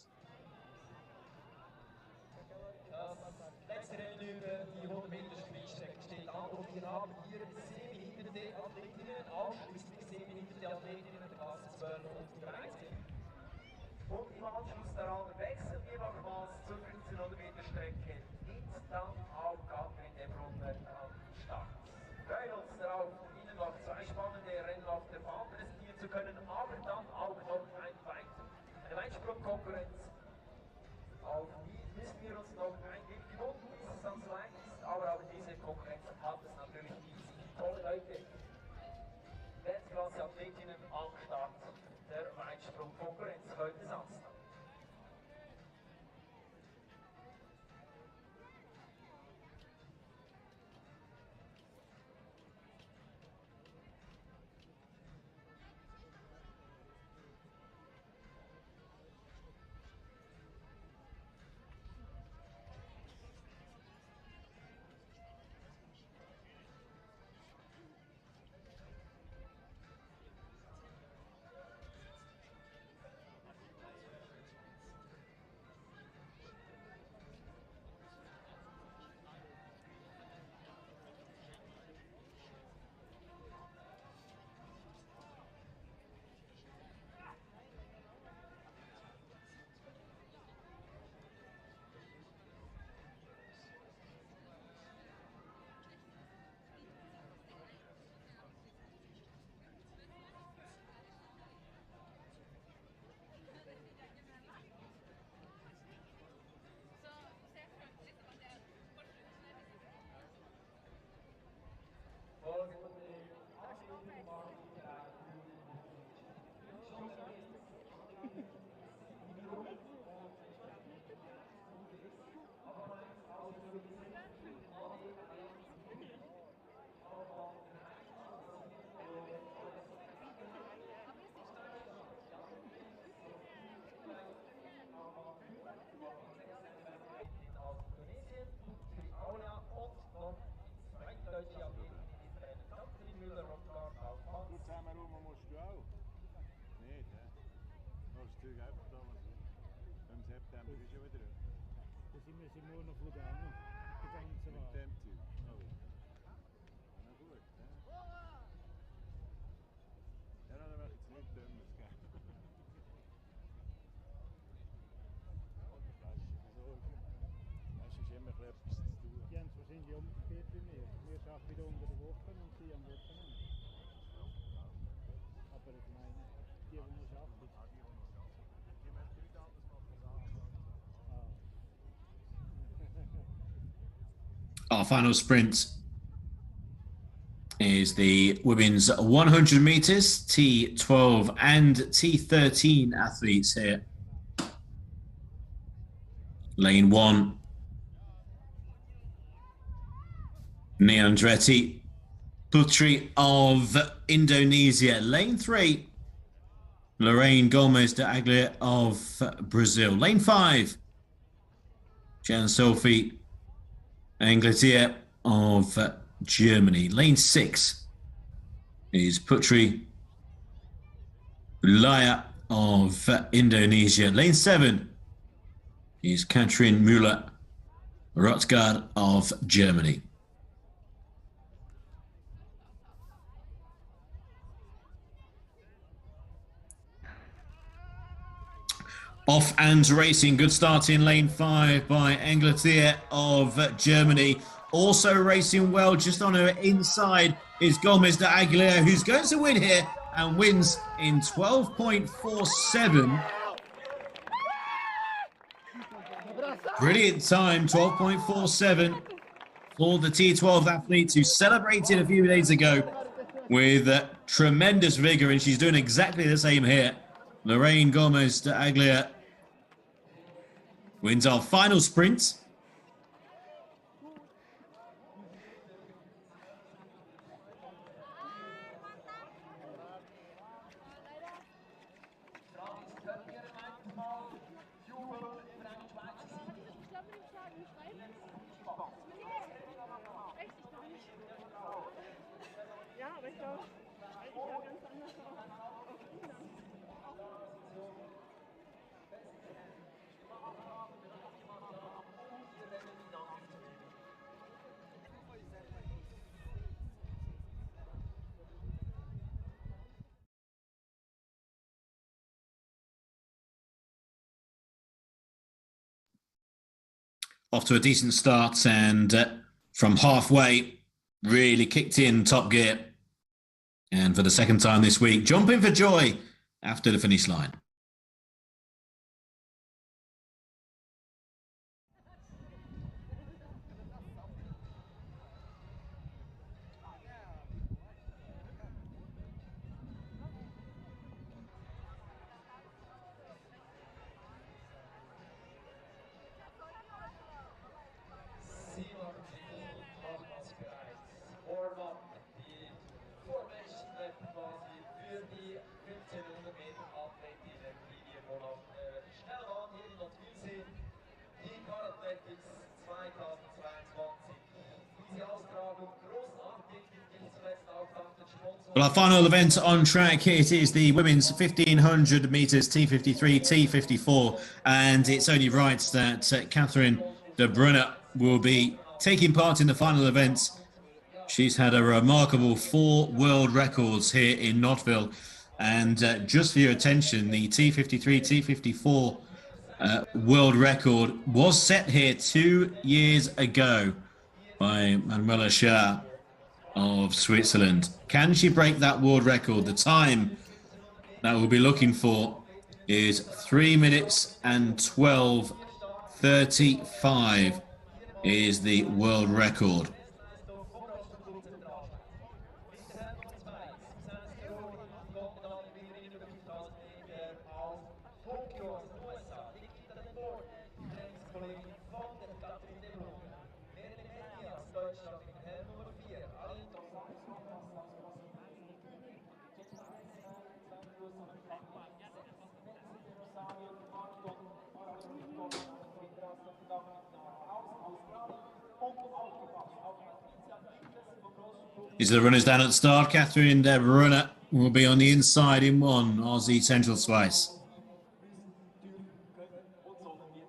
wir sind nur noch gegangen, die ganze Wahl. Mit dem Typ. Oh. Na gut, ne? Ja, dann mache ich jetzt nicht dümmes, gell? Das ist immer etwas zu tun. Die haben es wahrscheinlich umgekehrt bei mir. Wir arbeiten wieder unter der Woche und sie am Wochenende. Aber ich meine, die noch arbeiten. Die möchten nicht anders machen. Our final sprint is the women's 100 meters, T12 and T13 athletes here. Lane 1, Nia Andretti Putri of Indonesia. Lane 3, Lorraine Gomez de Aglia of Brazil. Lane 5, Jan Sophie Angleterre of Germany. Lane 6 is Putri Laya of Indonesia. Lane 7 is Katrin Müller-Rothgard of Germany. Off and racing, good start in lane 5 by Angleterre of Germany. Also racing well, just on her inside is Gomez de Aguilera, who's going to win here and wins in 12.47. Brilliant time, 12.47 for the T12 athletes who celebrated a few days ago with tremendous vigor, and she's doing exactly the same here. Lorraine Gomez de Aguilera wins our final sprint. Off to a decent start, and from halfway really kicked in top gear, and for the second time this week jumping for joy after the finish line. Well, our final event on track, it is the women's 1500 meters T53, T54, and it's only right that Catherine de Bruyne will be taking part in the final event. She's had a remarkable 4 world records here in Nottwil, and just for your attention, the T53, T54 world record was set here 2 years ago by Manuela Schaar of Switzerland. Can she break that world record? The time that we'll be looking for is 3 minutes and 12:35 is the world record. These are the runners down at the start. Catherine de Bruyne will be on the inside in 1, Aussie Central Slice.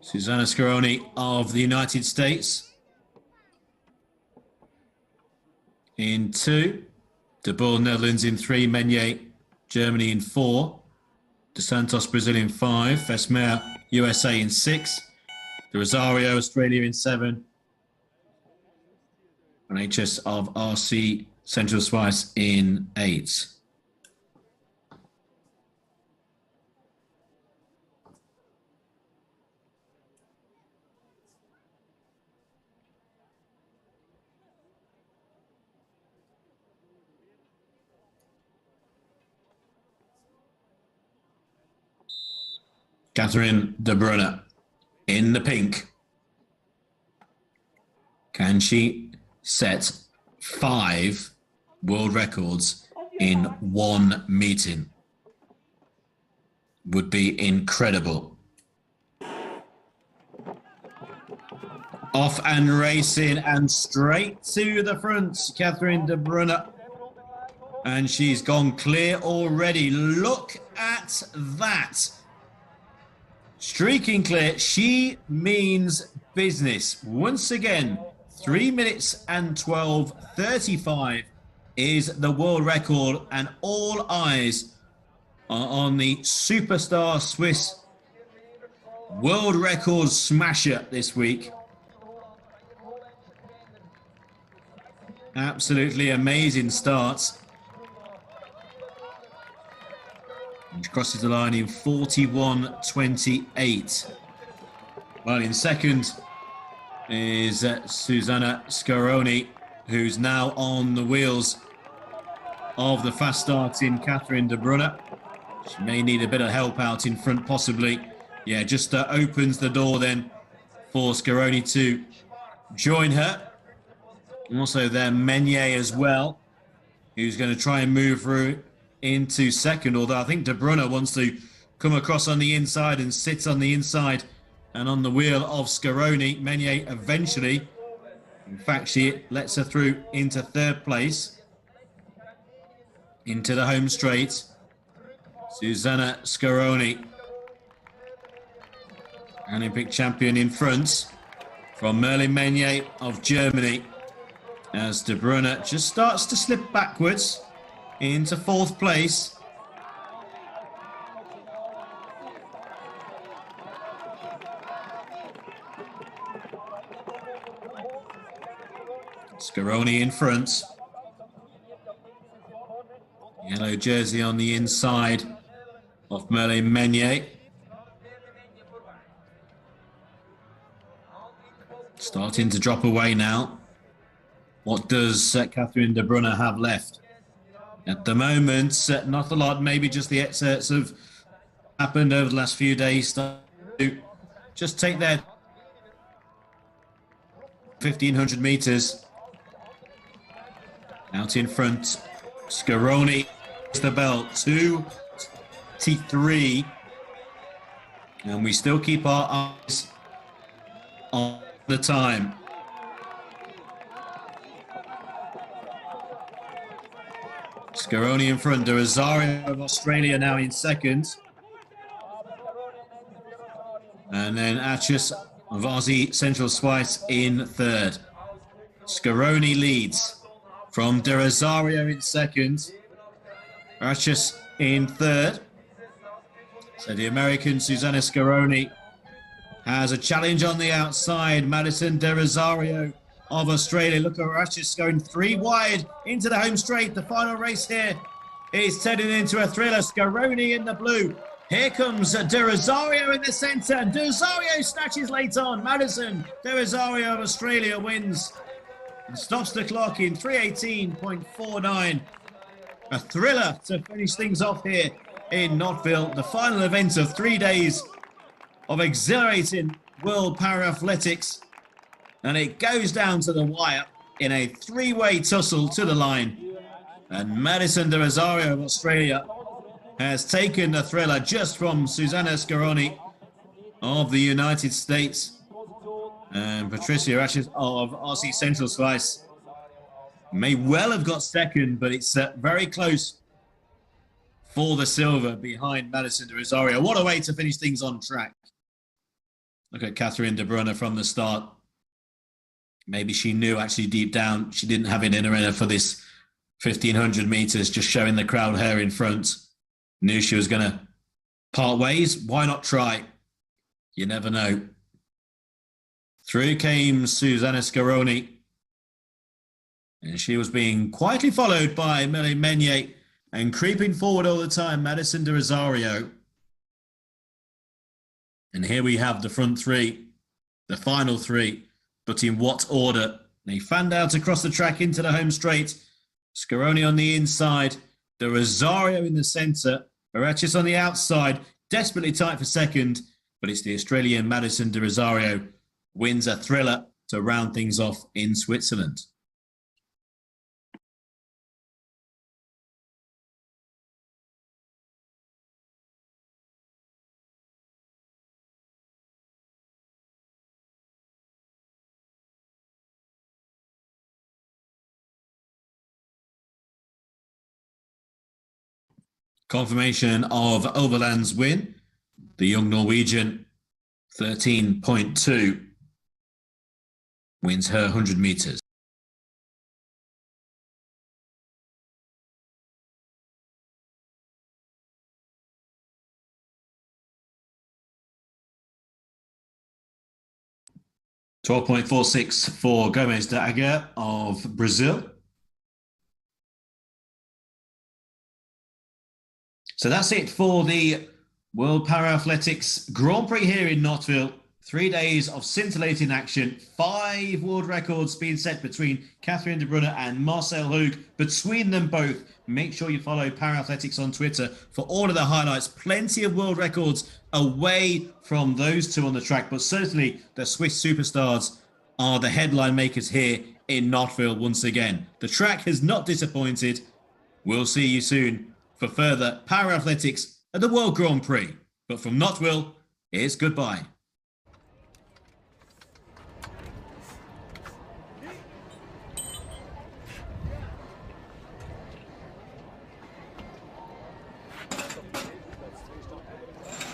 Susanna Scaroni of the United States in 2. De Boer, Netherlands in 3. Meunier, Germany in 4. De Santos, Brazil in 5. Vesmer, USA in 6. De Rosario, Australia in 7. And HS of RC Central Swiss in 8. Catherine de Bruyne in the pink. Can she set 5 world records in one meeting? Would be incredible. Off and racing and straight to the front, Catherine de Bruyne. And she's gone clear already. Look at that. Streaking clear, she means business. Once again, 3 minutes and 12:35 is the world record, and all eyes are on the superstar Swiss world record smasher this week. Absolutely amazing starts. She crosses the line in 41:28. Well, in second is Susanna Scaroni, who's now on the wheels of the fast starting Catherine de Bruyne. She may need a bit of help out in front, possibly. Yeah, just opens the door then for Scaroni to join her. Also there, Meunier as well, who's going to try and move through into second, although I think de Bruyne wants to come across on the inside and sits on the inside and on the wheel of Scaroni. Meunier eventually, in fact, she lets her through into third place, into the home straight. Susanna Scaroni, Olympic champion, in front from Merlin Meunier of Germany, as de Bruyne just starts to slip backwards into fourth place. Scaroni in front. Yellow jersey on the inside of Merlin Meunier. Starting to drop away now. What does Catherine de Bruyne have left? At the moment, not a lot. Maybe just the excerpts have happened over the last few days to just take their 1,500 meters. Out in front, Scaroni is the belt, 2:23. And we still keep our eyes on the time. Scaroni in front, De Rosario of Australia now in second. And then Atchis of Aussie Central Swiss in third. Scaroni leads from De Rosario in second. Atchis in third. So the American Susanna Scaroni has a challenge on the outside. Madison De Rosario of Australia. Look at Atchis going 3 wide into the home straight. The final race here is turning into a thriller. Scaroni in the blue. Here comes De Rosario in the centre. De Rosario snatches late on. Madison De Rosario of Australia wins and stops the clock in 3:18.49. A thriller to finish things off here in Nottwil, the final event of 3 days of exhilarating World Para-Athletics. And it goes down to the wire in a 3-way tussle to the line. And Madison De Rosario of Australia has taken the thriller just from Susanna Scaroni of the United States. And Patricia Atchis of RC Central Swiss may well have got second, but it's very close for the silver behind Madison De Rosario. What a way to finish things on track. Look at Catherine de Bruyne from the start. Maybe she knew actually deep down she didn't have it in her for this 1,500 meters, just showing the crowd her in front. Knew she was going to part ways. Why not try? You never know. Through came Susanna Scaroni. And she was being quietly followed by Melanie Meunier and creeping forward all the time, Madison de Rosario. And here we have the front three, the final three, but in what order? They fanned out across the track into the home straight. Scaroni on the inside, de Rosario in the centre, Barachis on the outside, desperately tight for second, but it's the Australian Madison de Rosario wins a thriller to round things off in Switzerland. Confirmation of Overland's win. The young Norwegian, 13.2, wins her 100 metres. .46 for Gomes de Aguirre of Brazil. So that's it for the World Para-Athletics Grand Prix here in Nottwil. 3 days of scintillating action. 5 world records being set between Catherine de Bruyne and Marcel Hug. Between them both, make sure you follow Para-Athletics on Twitter for all of the highlights. Plenty of world records away from those two on the track, but certainly the Swiss superstars are the headline makers here in Nottwil once again. The track has not disappointed. We'll see you soon for further Para-Athletics at the World Grand Prix. But from Nottwil, it's goodbye.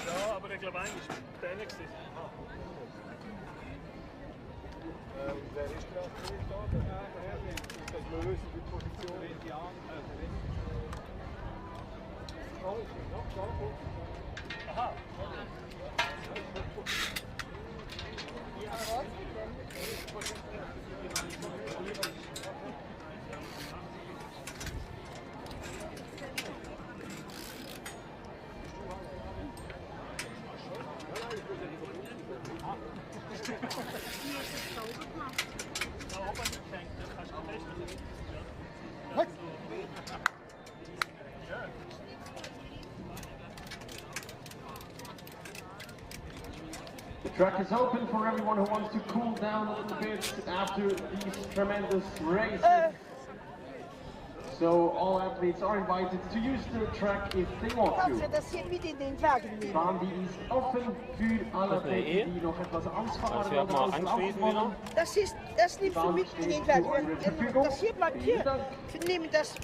Ja, aber ich glaube eigentlich ist der nächste. Wer ist gerade da? Das lösen die Position. Aha. The track is open for everyone who wants to cool down a little bit after these tremendous races. So all athletes are invited to use the track if they want to. Bahn, die ist offen für alle Athleten, die noch etwas ausfahren oder auslaufen wollen. Das ist nicht für mich in den Weg. Das hier bleibt hier. Wir nehmen das.